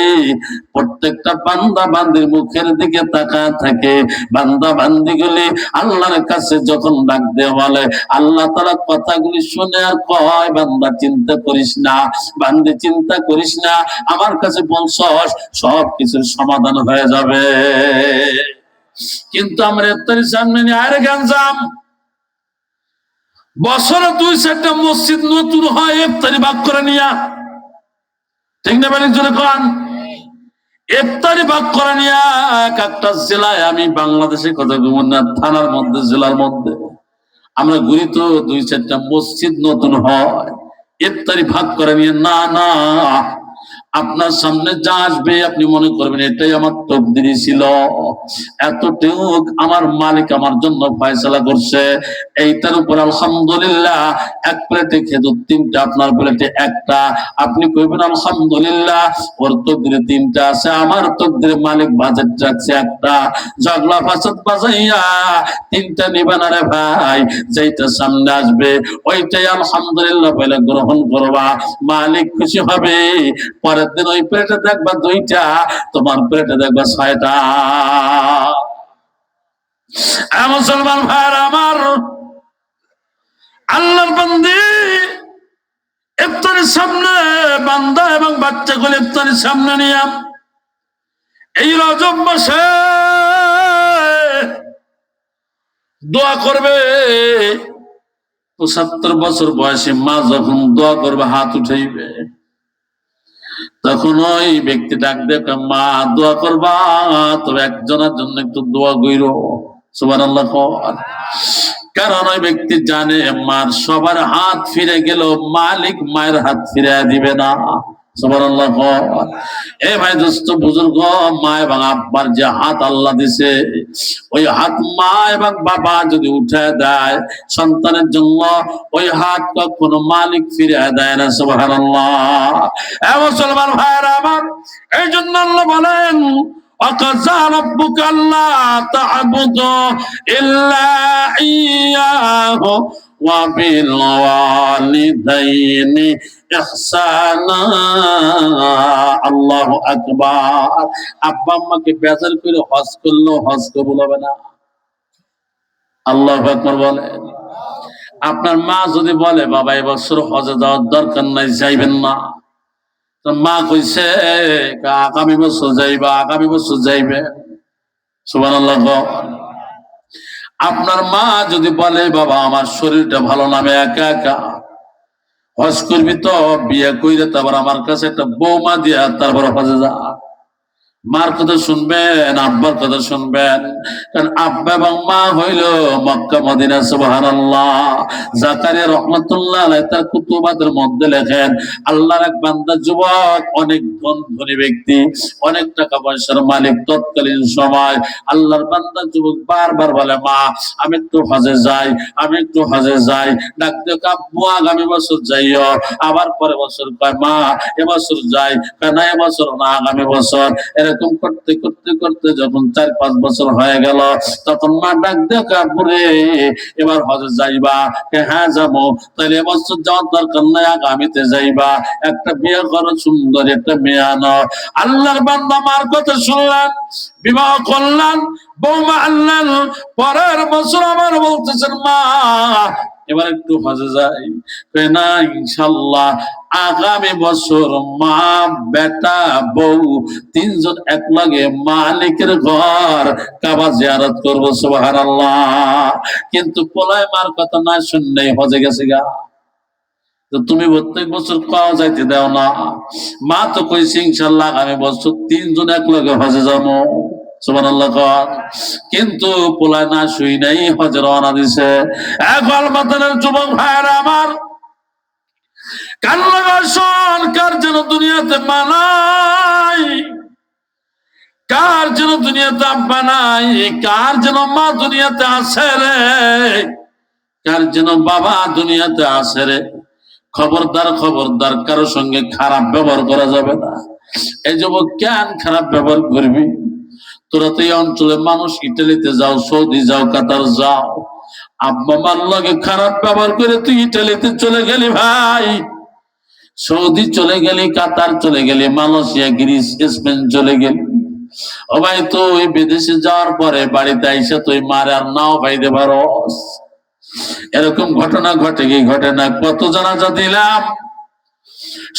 প্রত্যেকটা বান্দা বান্দির মুখের দিকে তাকায় থাকে। বান্দা বান্দিগুলি আল্লাহর কাছে যখন ডাক দেওয়া বলে, আল্লাহ তাআলা কথাগুলি শুনে আর কয়, বান্দা চিন্তা করিস না, বান্দি চিন্তা করিস না, আমার কাছে বলছস সব কিছুর সমাধান হয়ে যাবে। কিন্তু আমরা ইফতারির সামনে নিয়ে আরে গাঞ্জাম, বছরে 2-4টা মসজিদ নতুন হয় ইফতারি ভাগ করে নিয়া। ঠিক না বেরিক জোরে কোন? ইফতারি ভাগ করে নিয়া এক একটা জেলায়, আমি বাংলাদেশের কথা বলবো না, থানার মধ্যে জেলার মধ্যে আমরা ঘুরি তো 2-4টা মসজিদ নতুন হয় ইফতারি ভাগ করে নিয়ে। না না, আপনার সামনে যা আসবে আপনি মনে করবেন এটাই আমার তকদিরই ছিল, এতটুকু আমার মালিক আমার জন্য ফয়সালা করছে। এইটার উপর আলহামদুলিল্লাহ। এক প্লেটে খেজুর 3টা, আপনার প্লেটে 1টা, আপনি কইবেন আলহামদুলিল্লাহ, ওর তকদিরে 3টা আছে, আমার তকদিরে মালিক বাজেট রাখছে 1টা। ঝগড়া ফাসাদ বাজাইয়া 3টা নিবে না রে ভাই, যেটা সামনে আসবে ওইটাই আলহামদুলিল্লাহ বলে গ্রহণ করবা, মালিক খুশি হবে। পরের দিন ওই প্লেটে দেখবা 2টা, তোমার প্লেটে দেখবা 6টা। মুসলমান ভাইরা আমার, আল্লাহর বান্দি ইফতারের সামনে বান্দা এবং বাচ্চাগুলো ইফতারের সামনে নিয়ে এই রজব মাসে দোয়া করবে। 75 বছর বয়সী মা যখন দোয়া করবে, হাত উঠাইবে, তখন ওই ব্যক্তি ডাক দেখে, মা দোয়া করবা, তবে একজনের জন্য একটু দোয়া কইরো। সুবহানাল্লাহ। কারণ ওই ব্যক্তি জানে মার সবার হাত ফিরে গেল, মালিক মায়ের হাত ফিরে দিবে না। সুবহানাল্লাহ। এ ভাই দোস্ত বুজুর্গ, মা এবং আব্বার যে হাত আল্লাহ দিছে, ওই হাত মা এবং বাবা যদি উঠে দেয় সন্তানের জন্য, ওই হাত কখনো মালিক ফিরে দেয় না। সুবহানাল্লাহ। এ মুসলমান ভাইরা আমার, এই জন্য আল্লাহ বলেন, وَقَضَى رَبُّكَ أَلَّا تَعْبُدُوا إِلَّا إِيَّاهُ وَبِالْوَالِدَيْنِ إِحْسَانًا। আল্লাহু আকবার। আব্বা আম্মাকে বেজার করে হজ করলো, হজ কবুল হবে না। আল্লাহু আকবার বলেন। আপনার মা যদি বলে, বাবা এবছর হজে যাওয়ার দরকার নাই, যাইবেন না, মা কইছে আগামী বছর যাইবা, আগামী বছর যাইবে। সুবহানাল্লাহ। আপনার মা যদি বলে, বাবা আমার শরীরটা ভালো না, আমি একা একা হজ করবি, তো বিয়ে কইরে তারপর আমার কাছে একটা বৌমা দিয়া তারপর হজে যা। মার কথা শুনবেন, আব্বার কথা শুনবেন, কারণ আব্বা এবং মা হইল মক্কা মদিনা। সুবহানাল্লাহ। জাকারিয়া রাহমাতুল্লাহ আলাইহি তার কুতুবাতের মধ্যে লেখেন, আল্লাহর এক বান্দা যুবক, অনেক ধনী ব্যক্তি, অনেক টাকা পয়সার মালিক। তৎকালীন সময় আল্লাহর বান্দা যুবক বারবার বলে, মা আমি একটু হজে যাই, আমি একটু হজে যাই। ডাকতে আব্বু আগামী বছর যাইও, আবার পরের বছর কয়, মা এবছর যাই, না এবছর না আগামী বছর। এরকম করতে করতে করতে যখন 4-5 বছর হয়ে গেল, তখন মা ডাক দেখে, আব্বুরে এবার হজে যাইবা? হ্যাঁ যাবো। তাহলে এবছর যাওয়ার দরকার নাই, আগামীতে যাইবা। একটা বিয়ে করো, সুন্দর একটা মেয়ে আনো। আল্লাহর বান্দা মার কথা শুনলেন, বিবাহ করলেন, বৌমা আনলেন। পরের বছর আবার বলতেছেন, মা এবার একটু হজে যাই। না ইনশাল্লাহ আগামী বছর মা বেটা বউ তিনজন এক লাগে মালিকের ঘর কাবা জিয়ারত করবো, সুবহানাল্লাহ। কিন্তু পোলায় মার কথা না শুনলে হজে গেছে গা। তো তুমি প্রত্যেক বছর পাওয়া যাইতে দাও না। মা তো কইছে ইনশাল্লাহ আগামী বছর তিনজন এক লগে হজে যাবো, সুবহানাল্লাহ। কিন্তু পোলায় না শুই নাই হজে রওনা দিছে। এখন মাতানের যুবক ভাইরা আমার, কান লাগার শোন, কার যেন দুনিয়াতে মানাই, কার যেন দুনিয়াতে আব্বা নাই, কার যেন মা দুনিয়াতে আছে রে, কার যেন বাবা দুনিয়াতে আছে রে। খবরদার খবরদার, কারো সঙ্গে খারাপ ব্যবহার করা যাবে না। এই যুবক কেন খারাপ ব্যবহার করবি? তোরা তো এই অঞ্চলে মানুষ, ইটালিতে যাও, সৌদি যাও, কাতার যাও, আব্বা মার লগে খারাপ ব্যবহার করে তুই ইটালিতে চলে গেলি ভাই, সৌদি চলে গেলি, কাতার চলে গেলি, মালয়েশিয়া, গ্রিস, স্পেন চলে গেলি। ও ভাই, তুই বিদেশে যাওয়ার পরে বাড়িতে আইসা তুই মারে আর নাও পাইতে পারস। এরকম ঘটনা ঘটে কি ঘটে না? কত জানাজা দিলাম,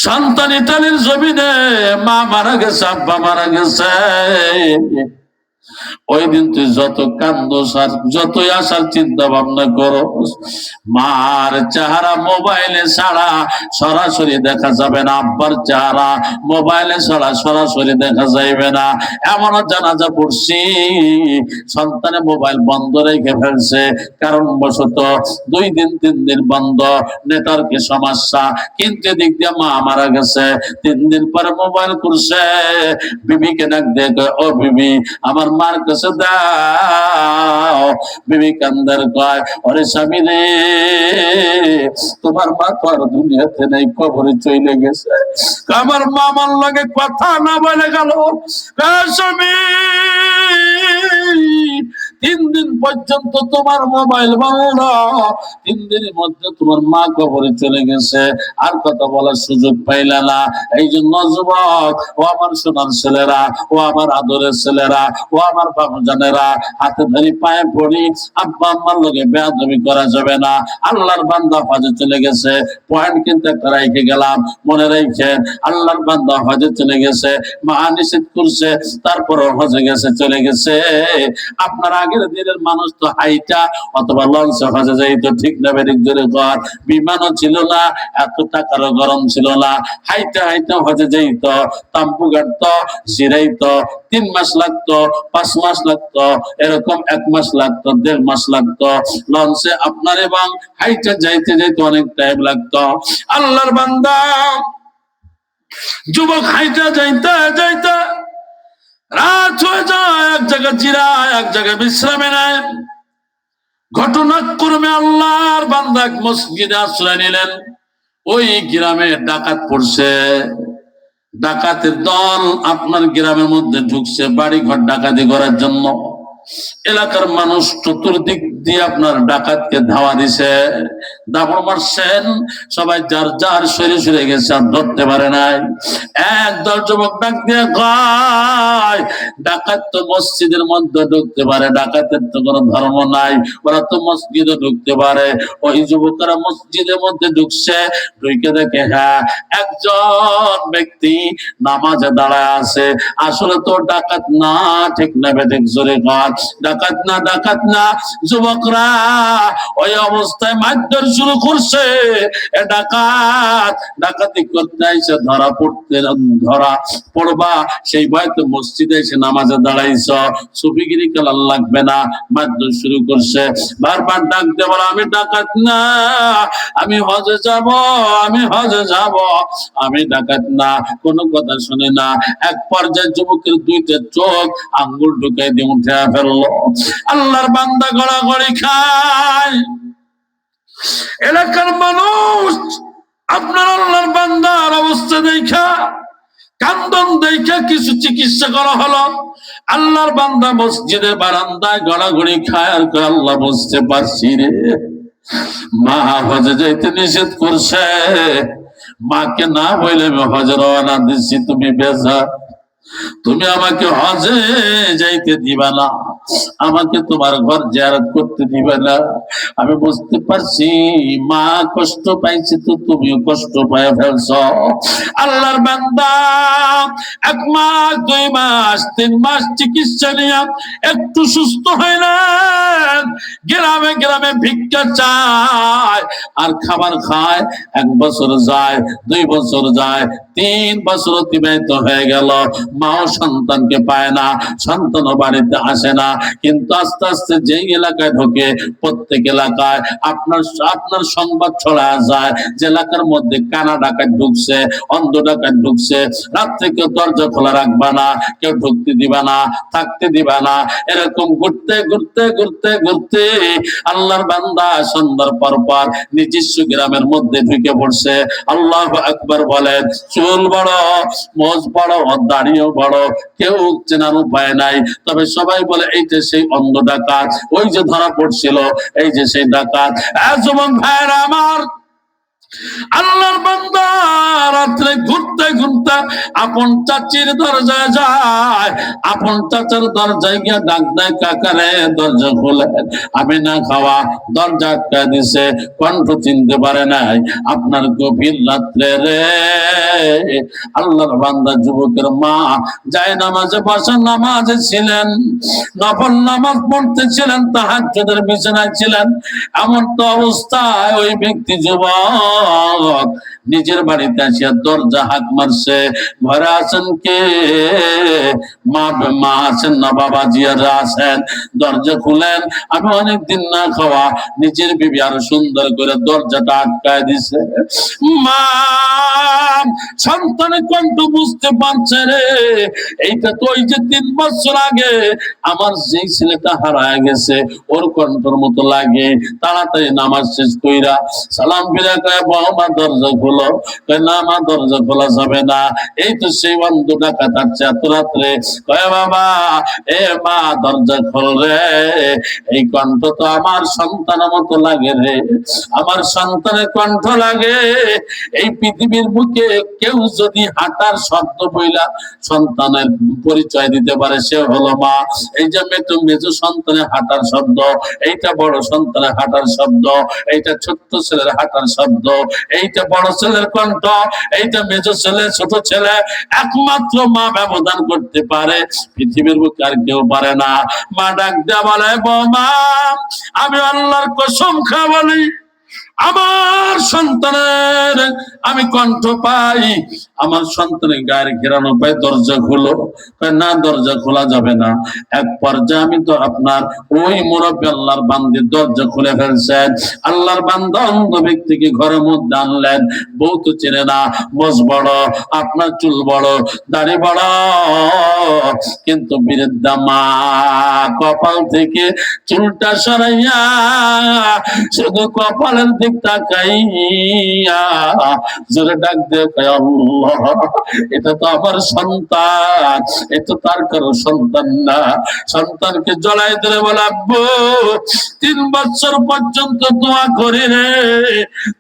সন্তান ইটালির জমিনে মা মারা গেছে, আব্বা মারা গেছে। ওই দিন তুই যত কান্দোস আর যতই আসার চিন্তা ভাবনা করো, মার চেহারা মোবাইলে ছাড়া সরাসরি দেখা যাবে না, আব্বার চেহারা মোবাইলে ছাড়া সরাসরি দেখা যাইবে না। এমন জানাজা পড়ছি সন্তানে মোবাইল বন্ধ রেখে ফেলছে, কারণ বশত 2 দিন 3 দিন বন্ধ, নেটওয়ার্কে সমস্যা। কিন্তু এদিক দিয়ে মা মারা গেছে, 3 দিন পরে মোবাইল করছে, বিবিকে ডাক দেখে, ও বিবি আমার মার কাছে দাও। বিবি কান্দার কয়, ওরে স্বামী রে, তোমার মা তো আর দুনিয়াতে নেই, কবরে চলে গেছে। আমার মামার লগে কথা না বলে গেল। স্বামী 3 দিন পর্যন্ত তোমার মোবাইল বন্ধ, 3 দিনের মধ্যে তোমার মা কবরে চলে গেছে, আর কথা বলার সুযোগ পাইলা না। এই জন্য যুবক, ও আমার সোনার ছেলেরা, ও আমার আদরের ছেলেরা, ও আমার বাবুজানেরা, হাতে ধরি পায়ে পড়ি, আব্বা আম্মার লগে বেয়াদবি করা যাবে না। আল্লাহর বান্দা হজে চলে গেছে, পয়েন্ট কিন্তু একটা রেখে গেলাম, মনে রাখছেন। আল্লাহর বান্দা হজে চলে গেছে, মা নিষেধ করছে, তারপরে হজে গেছে, চলে গেছে। আপনার আগের দিনের মানুষ তো হাইটা অথবা লঞ্চে হজে যাইতো, ঠিক না বেরিক জোরে ঘর, বিমানও ছিল না, এত টাকারও গরম ছিল না, হাইটা হাইটা হজে যাইত, তাম্বু গাড়তো, জিরাইতো, 3 মাস লাগতো, 5 মাস লাগতো, এরকম 1 মাস লাগতো, 1.5 মাস লাগতো। লঞ্চে আপনার এবং হাইটা যাইতে যাইতে অনেক টাইম লাগতো। আল্লাহর বান্দা যুবক হাইটা যাইতে যাইতে রাত হয়ে যায়, এক জায়গায় জিরায়, এক জায়গায় বিশ্রামে নেয়। ঘটনাক্রমে আল্লাহর বান্দা এক মসজিদে আশ্রয় নিলেন। ওই গ্রামে ডাকাত পড়ছে, ডাকাতের দল আপনার গ্রামের মধ্যে ঢুকছে বাড়ি ঘর ডাকাতি করার জন্য। এলাকার মানুষ চতুর্দিক দিয়ে আপনার ডাকাতকে ধাওয়া দিছে, দাবড় মারছেন, সবাই যার যার সরে সরে গেছে, আর ধরতে পারে নাই। একদল যুবক ডাক দিয়ে কয়, ডাকাত তো মসজিদের মধ্যে ঢুকতে পারে, ডাকাতের তো কোনো ধর্ম নাই, ওরা তো মসজিদে ঢুকতে পারে। ওই যুবকেরা মসজিদের মধ্যে ঢুকছে, ঢুকে দেখে হ্যাঁ একজন ব্যক্তি নামাজে দাঁড়ায় আছে। আসলে তো ডাকাত না, ঠিক না বেঠিক জোরে কর, ডাকাত না, ডাকাত না। যুবকরা ওই অবস্থায় মারধর শুরু করছে। এ ডাকাত, ডাকাতি করতে এসে ধরা পড়তে, ধরা পড়বা সেই ভয়তে মসজিদে এসে নামাজে দাঁড়াইছ, সুফিগিরি কালার লাগবে না। মারধর শুরু করছে, বারবার ডাক দেব, আমি ডাকাত না, আমি হজে যাব, আমি হজে যাব, আমি ডাকাত না। কোনো কথা শুনে না। এক পর্যায়ে যুবকের 2টা চোখ আঙ্গুল ঢুকাই দিয়ে উঠে ফেললো। আল্লাহর বান্দা গড়াগড়ি খায়। এলাকার মানুষ আপনার আল্লাহর বান্দার অবস্থা দেখা, কান্দন দেখা কিছু চিকিৎসা করা হলো। আল্লাহর বান্দা মসজিদের বারান্দায় গড়াগড়ি খায় আর আল্লাহ বুঝতে পারছি রে, মা হজে যাইতে নিষেধ করছে, মাকে না বলে আমি হজে রওনা দিচ্ছি, তুমি বেজা। তুমি আমাকে হজে যাইতে দিবা না, আমাকে তোমার ঘর জিয়ারত করতে দিবে না। আমি বুঝতে পারছি মা কষ্ট পাইছে, তো তুমিও কষ্ট পায় ফেলছ। আল্লাহর বান্দা 1 মাস 2 মাস 3 মাস চিকিৎসা নিয়ে একটু সুস্থ হইলেন, গ্রামে গ্রামে ভিক্ষা চায় আর খাবার খায়। 1 বছর যায়, 2 বছর যায়, 3 বছর অতিবাহিত হয়ে গেল, মাও সন্তানকে পায় না, সন্তানও বাড়িতে আসে না। কিন্তু আস্তে আস্তে যেই এলাকায় ঢোকে, প্রত্যেক এলাকায় আপনার আপনার সংবাদ ছড়া যায় যে এলাকার মধ্যে কানা ডাকাত ঢুকছে, অন্ধ ডাকাত ঢুকছে, রাত্রে কেউ দরজা খোলা রাখবা না, কেউ ঢুকতে দিবা না, থাকতে দিবা না। এরকম ঘুরতে ঘুরতে ঘুরতে ঘুরতে আল্লাহর বান্দা সন্ধ্যার পর পর নিজস্ব গ্রামের মধ্যে ঢুকে পড়ছে। আল্লাহু আকবার বলেন। চুল বড়, মোজ বড়, দাড়িও বড়, কেউ চেনার উপায় নাই। তবে সবাই বলে এই যে সেই অন্ধ ডাকাত, ওই যে ধরা পড়ছিল, এই যে সেই ডাকাত। যুবক ভাইরা আমার, আল্লাহর বান্দা রাত্রে ঘুরতে ঘুরতে আপন চাচির দরজায় যায়, আপন চাচার দরজায় গিয়ে ডাক দেয়, কাকারে দরজা খোলেন। আমি না খাওয়া দরজা আটকা দিছে, কণ্ঠ চিনতে পারে নাই। আপনার গভীর রাত্রে রে আল্লাহর বান্দা যুবকের মা যায় নামাজে বসা, নামাজে ছিলেন, নফল নামাজ পড়তেছিলেন, তাহাজ্জুদের বিছানায় ছিলেন। এমন তো অবস্থায় ওই ব্যক্তি যুবক নিজের বাড়িতে আসিয়া দরজা হাঁক মারছে, ঘরে আছেন কে? মা আছেন না, বাবাজি আর আছেন? দরজা খুলেন। আমি অনেকদিন না খাওয়া, নিজের বিবি আরো সুন্দর করে দরজাটা আটকায় দিছে। মা সন্তানের কণ্ঠ বুঝতে পারছে রে, এইটা তো ওই যে 3 বছর আগে আমার যেই ছেলেটা হারায় গেছে ওর কণ্ঠর মতো লাগে। তাড়াতাড়ি নামাজ শেষ কইরা সালাম ফিরা কয়, বাবা দরজা খোলো। কয় না মা, দরজা খোলা যাবে না, এই তো সেই অন্ধ ডাকাত আসছে এত রাত্রে। কয় বাবা, এ মা দরজা খোল রে, এই কণ্ঠ তো আমার সন্তানের মতো লাগে রে, আমার সন্তানের কণ্ঠ লাগে। এই পৃথিবীর বুকে কেউ যদি হাঁটার শব্দ বইলা সন্তানের পরিচয় দিতে পারে, সে হলো মা। এই যে মেজো সন্তানের হাঁটার শব্দ, এইটা বড় সন্তানের হাঁটার শব্দ, এইটা ছোট্ট ছেলের হাঁটার শব্দ, এইটা বড় ছেলের কণ্ঠ, এইটা মেজো ছেলে, ছোট ছেলে, একমাত্র মা ব্যবধান করতে পারে, পৃথিবীর বুকে আর কেউ পারে না। মা ডাক দেয়া বলে, বৌমা আমি আল্লাহর কসম খা বলি, আমার সন্তানের আমি কণ্ঠ পাই, আমার সন্তানের গায়ের ঘেরানো পাই, দরজা খোলো। না, দরজা খোলা যাবে না। এক পর্যায়ে আমি তো আপনার ওই মুরব্বী আল্লাহর বান্দির দরজা খুলে ফেলছেন। আল্লাহর বান্দা অন্ধ ব্যক্তিকে ঘরের মধ্যে আনলেন। বউ তো চেনে না, মোজ বড়, আপনার চুল বড়, দাড়ি বড়, কিন্তু বৃদ্ধা মা কপাল থেকে চুলটা সরাইয়া শুধু কপালের দিক তাকাইয়া জোরে ডাক দিয়ে কয়, আল্লাহ, এটা তো আমার সন্তান, এটা তার কারো সন্তান না। সন্তানকে জড়াই ধরে বলে, আব্বু 3 বছর পর্যন্ত দোয়া করি রে,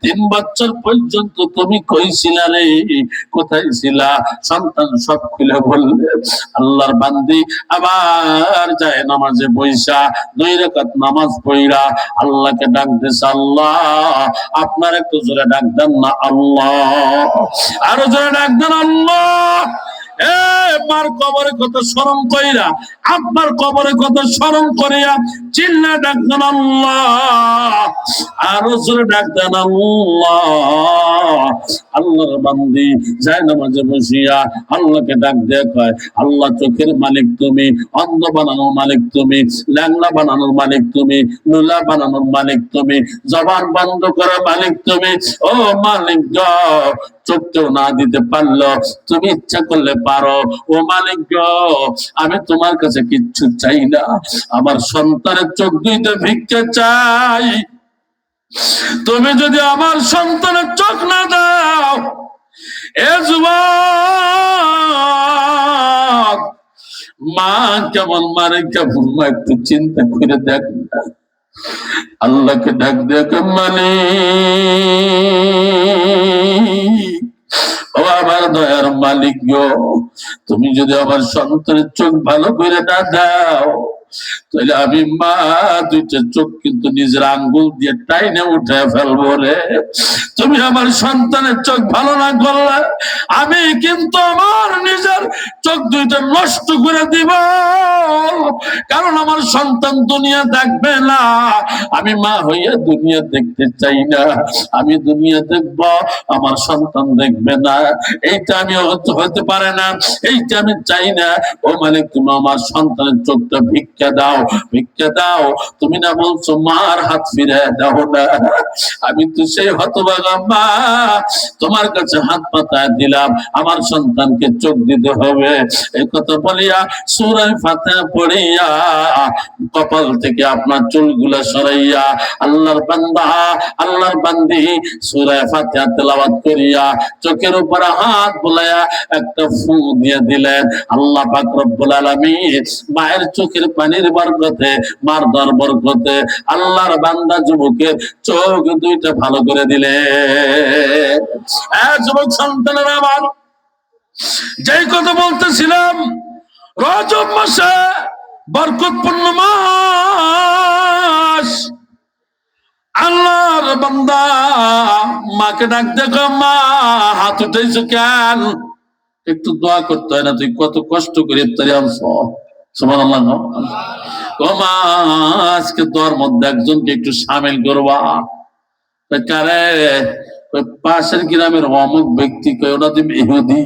3 বছর পর্যন্ত তুমি কই ছিলা রে, কোথায় ছিলা? সন্তান সব খুলে বললে। আল্লাহর বান্দি আবার যায় নামাজে বইসা 2 রাকাত নামাজ পড়া আল্লাহকে ডাক দিছে, আল্লাহ, আপনার একটু জোরে ডাক দেন না, আল্লাহ, আরো জোরে ডাক দেন, আল্লাহ। মার কবরের কথা স্মরণ কইরা, আব্বার কবরের কথা স্মরণ করিয়া চিল্লা ডাক দেন, আল্লাহ, আরো জোরে ডাক দেন, আল্লাহ। আল্লাহর বান্দি যায় নামাজে বসিয়া আল্লাহকে ডাক দিয়ে কয়, আল্লাহ, চোখের মালিক তুমি, অন্ধ বানানোর মালিক তুমি, ল্যাংড়া বানানোর মালিক তুমি, লুলা বানানোর মালিক তুমি, জবান বন্ধ করার মালিক তুমি। ও মালিক গ, চোখকেও না দিতে পারলো, তুমি ইচ্ছা করলে পারো। ও মালিক গ, আমি তোমার কাছে কিচ্ছু চাই না, আমার সন্তানের চোখ দুইটা ভিক্ষা চাই। তুমি যদি আমার সন্তানের চোখ না দাও, এ যুবক, মা কেমন মারে, কেমন মা, একটু চিন্তা করে দেখ না। আল্লাহকে ডাক দেখ, মালিক, ও আমার দয়ার মালিক গো, তুমি যদি আমার সন্তানের চোখ ভালো করে না দাও, তাহলে আমি মা দুইটা চোখ কিন্তু নিজের আঙ্গুল দিয়ে টাইনে উঠে ফেলবো রে। তুমি আমার সন্তানের চোখ ভালো না করলে আমি কিন্তু আমার নিজের চোখ দুইটা নষ্ট করে দিব, কারণ আমার সন্তান দুনিয়া দেখবে না। আমি মা হইয়া দুনিয়া দেখতে চাই না, আমি দুনিয়া দেখব, আমার সন্তান দেখবে না। এইটা আমি হতে পারে না, এইটা আমি চাই না। ও মালিক, তুমি আমার সন্তানের চোখটা ভিক্ষা দাও, ভিক্ষা দাও। তুমি না বলছো মার হাত ফিরে দাও না? আমি তো সেই হতভাগা মা, তোমার কাছে হাত পাতায় দিলাম, আমার সন্তানকে চোখ দিতে হবে। এই কথা বলিয়া সূরা ফাতিহা পড়িয়া কপাল থেকে আপনার চুলগুলা সরাইয়া আল্লাহর বান্দা, আল্লাহর বান্দি সূরা ফাতিহা তেলাওয়াত করিয়া চোখের উপর হাত বুলাইয়া একটা ফু দিয়ে দিলেন। আল্লাহ পাক রব্বুল আলামিন মায়ের চোখের পানির বরকতে, মার দর বরকতে আল্লাহর বান্দা যুবকের চোখ দুইটা ভালো করে দিলেন। যুবক সন্তানেরা আমার, যেই কথা বলতেছিলাম, রজব মাসে বরকতপূর্ণ মাস, আল্লাহর বান্দা মাকে ডাক দেখো, মা হাত উঠাইছো কেন? একটু দোয়া করতে হয় না? তুই কত কষ্ট করে ইফতারি আনছো। সুবহানাল্লাহ। ও মা, আজকে তোর মধ্যে একজনকে একটু সামিল করবা। কারে? পাশের গ্রামের অমুক ব্যক্তি, কই ওটা তুমি ইহুদি।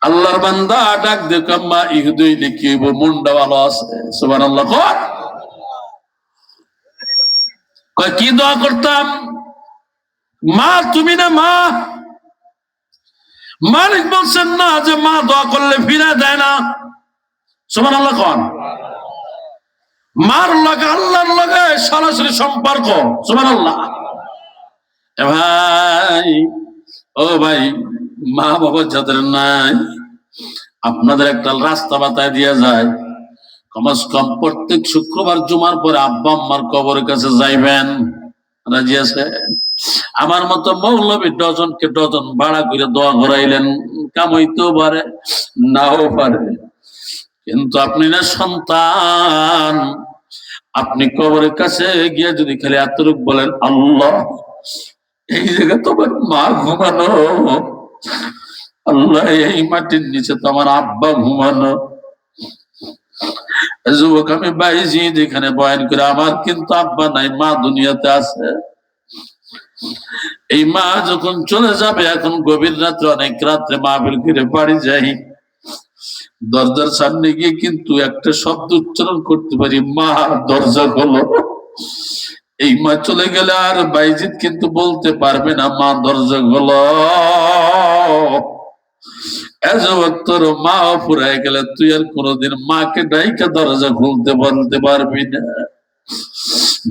আল্লাহর বান্দা ডাক দেখো, মা ইহুদি লিখি হইব, মুন্ডা ভালো আছে। সুবহানাল্লাহ। কয় কি দোয়া করতাম? মা তুমি না মা? মালিক বলছেন না যে মা দোয়া করলে ফিরে দেয় না। সুবহানাল্লাহ। কোন মার লাগে আল্লাহর লাগে সরাসরি সম্পর্ক। সুবহানাল্লাহ। ভাই, ও ভাই, মা বাবা যাদের নাই, আপনাদের একটা রাস্তা বাতায় দিয়ে যায়, কমস কম প্রত্যেক শুক্রবার জুমার পরে আব্বা আম্মার কবরের কাছে যাইবেন। রাজি আছে? আমার মতো মৌলবী ডজনকে ডজন ভাড়া করে দোয়া করাইলেন, কামাইতেও পারে নাও পারে, কিন্তু আপনি না সন্তান, আপনি কবরের কাছে গিয়ে যদি খালি এতটুকু বলেন, আল্লাহ এই জায়গা তোমার মা ঘুমানো, আল্লাহ এই মাটির নিচে তোমার আব্বা ঘুমানো। যুবক আমি বাইজি যেখানে বয়ান করে, আমার কিন্তু আব্বা নাই, মা দুনিয়াতে আছে। এই মা যখন চলে যাবে, এখন গভীর রাত্রে, অনেক রাত্রে মাহফিল করে বাড়ি যাই, দরজার সামনে গিয়ে কিন্তু একটা শব্দ উচ্চারণ করতে পারি, মা দরজা খোলো। এই মা চলে গেলে আর বাইজিৎ কিন্তু বলতে পারবে না, মা দরজা খোলো। তোর মা ফুরাই গেলে তুই আর কোনোদিন মাকে ডাইকা দরজা খুলতে বলতে পারবি না।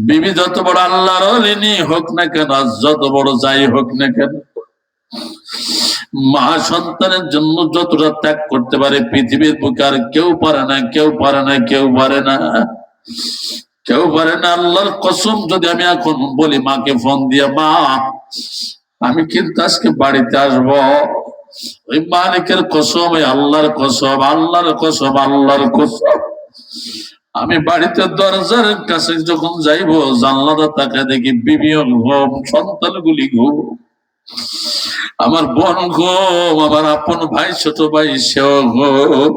বিবি যত বড় আল্লাহর ওলি হোক না কেন, যত বড় যাই হোক না কেন, মা সন্তানের জন্য যতটা ত্যাগ করতে পারে পৃথিবীর বুকে আর কেউ পারে না, কেউ পারে না, কেউ পারে না, কেউ পারে না। আল্লাহর কসম, যদি আমি এখন বলি মাকে ফোন দিয়ে, মা আমি কিন্তু আজকে বাড়িতে আসবো, ওই মালিকের কসম, ওই আল্লাহর কসম, আল্লাহর কসম, আল্লাহর কসম, আমি বাড়িতে দরজার কাছে যখন যাইবো, জানলাটা তাকে দেখি বিবিও ঘুম, সন্তানগুলি ঘুম, আমার বোন ঘুম, আমার আপন ভাই ছোট ভাই সেও ঘুম।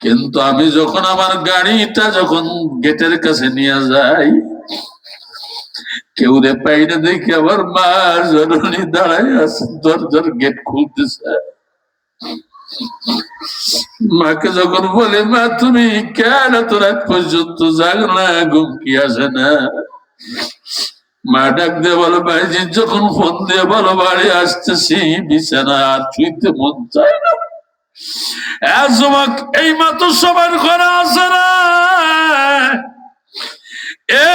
কিন্তু আমি যখন আমার গাড়িটা যখন গেটের কাছে নিয়ে যাই, কেউ রে পাই না দেখি আমার মা জননী দাঁড়াই আছে, দরজার গেট খুলতেছে। মাকে যখন বলে, মা তুমি কেন তো রাত পর্যন্ত জাগো না, ঘুম কি আসে না? মা ডাক দিয়ে বলো, ভাইজি যখন ফোন দিয়ে বলো বাড়ি আসতেছি, বিছানা আর ছুঁইতে মন চায় না। এই মা তো সবার ঘরে আসে না,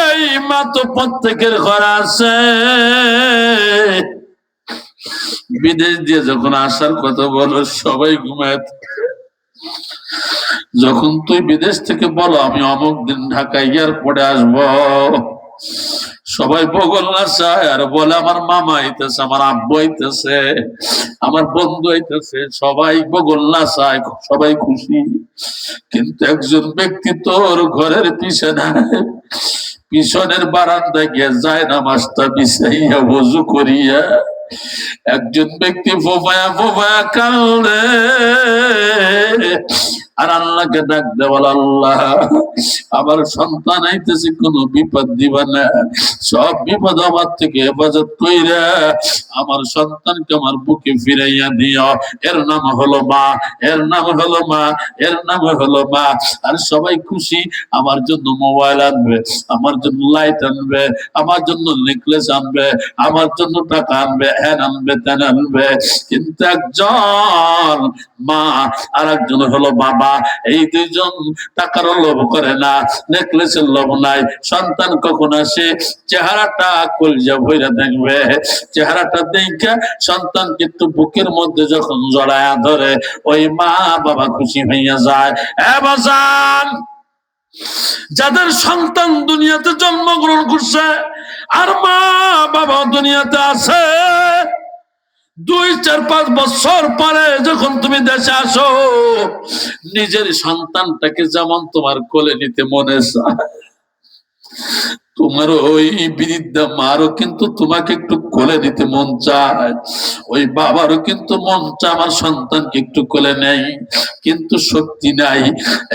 এই মা তো প্রত্যেকের ঘরে আছে। বিদেশ দিয়ে যখন আসার কথা বলো, সবাই ঘুমায়। যখন তুই বিদেশ থেকে বলো আমি অমুক দিন ঢাকা এয়ারপোর্টে আসবো, সবাই বগল নাচায় আর বলে আমার মামা আইতেছে, আমার আব্বু আইতেছে, আমার বন্ধু আইতেছে, সবাই বগল নাচায়, সবাই খুশি। কিন্তু একজন ব্যক্তি তোর ঘরের পিছনের বারান্দায় গিয়ে যায় নামাজটা বিছাইয়া ওযু করিয়া একজন ব্যক্তি ফোফায়া ফোফায়া কান্দে আর আল্লাহকে ডাক দেওয়াল, আল্লাহ আমার সন্তান আইতেছে, কোনো বিপদ দিবা না, সব বিপদ আমার থেকে হেফাজত কইরা আমার সন্তানকে আমার বুকে ফিরাইয়া দিও। এর নাম হলো মা, এর নাম হলো মা, এর নাম হলো মা। আর সবাই খুশি, আমার জন্য মোবাইল আনবে, আমার জন্য লাইট আনবে, আমার জন্য নেকলেস আনবে, আমার জন্য টাকা আনবে, হ্যান আনবে, তেন আনবে। কিন্তু একজন মা আর একজন হলো বাবা। এই দুইজন টাকার লোভ করে না, নেকলেসের লোভ নাই। সন্তান কখন আসে চেহারাটা কলজা ভইরা দেখবে, চেহারাটা দেখে সন্তানকে একটু বুকের মধ্যে যখন জড়ায়া ধরে ওই মা বাবা খুশি হইয়া যায়। বাজান, যাদের সন্তান দুনিয়াতে জন্মগ্রহণ করছে আর মা বাবা দুনিয়াতে আছে, 2-4-5 বছর পরে যখন তুমি দেশে আসো, নিজের সন্তানটাকে যেমন তোমার কোলে নিতে মনে চায়, তোমার ওই বৃদ্ধা মারও কিন্তু তোমাকে একটু কোলে নিতে মন চায়, ওই বাবারও কিন্তু মন চায় আমার সন্তানকে একটু কোলে নেই, কিন্তু শক্তি নাই।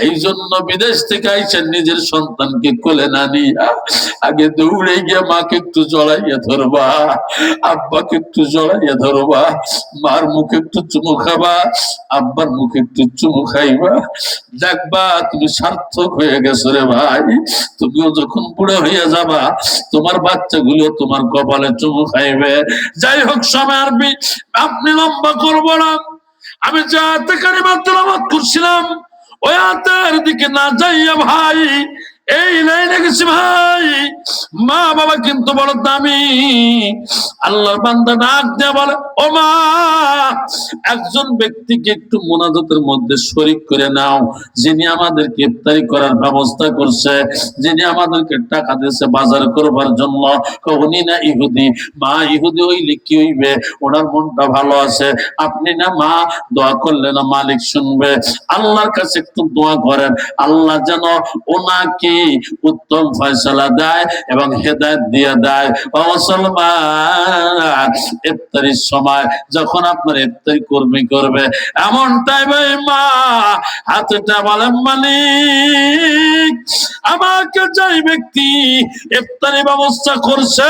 এই জন্য বিদেশ থেকে আইসেন নিজের সন্তানকে কোলে না নিয়া আগে দৌড়ে গিয়ে মাকে একটু জড়াইয়া ধরবা, আব্বাকে একটু জড়াইয়া ধরবা, মার মুখে একটু চুমু খাবা, আব্বার মুখে একটু চুমু খাইবা, দেখবা তুমি সার্থক হয়ে গেছো রে ভাই। তুমিও যখন বুড়ো হইয়া যাবা, তোমার বাচ্চাগুলো তোমার কপালে চুমু খাইবে। যাই হোক, সময় আপনি লম্বা করবো না। আমি যে আয়াতে কারিমা তেলাওয়াত করছিলাম ওই আয়াতের দিকে না যাইয়া ভাই এই লাইনে গেছি ভাই, মা বাবা কিন্তু বড় দামি। আল্লাহর বান্দা ডাক দেয়া বলে, ও মা, একজন ব্যক্তিকে একটু মুনাজাতের মধ্যে শরীক করে নাও, যিনি আমাদেরকে ইফতারি করার ব্যবস্থা করছে, যিনি আমাদেরকে টাকা দিয়েছে বাজার করবার জন্য। উনি না ইহুদি? মা ইহুদি হইলে কি হইবে, ওনার মনটা ভালো আছে। আপনি না মা দোয়া করলে না মালিক শুনবে। আল্লাহর কাছে একটু দোয়া করেন, আল্লাহ যেন ওনাকে উত্তম ফয়সালা দেয় এবং হেদায়েত দিয়ে দেয়। ও মুসলমান, ইফতারির সময় যখন আপনার ইফতারি করবে এমন টাইমে মা হাতটা বলেন, মালিক আমাকে যেই ব্যক্তি ইফতারি ব্যবস্থা করছে,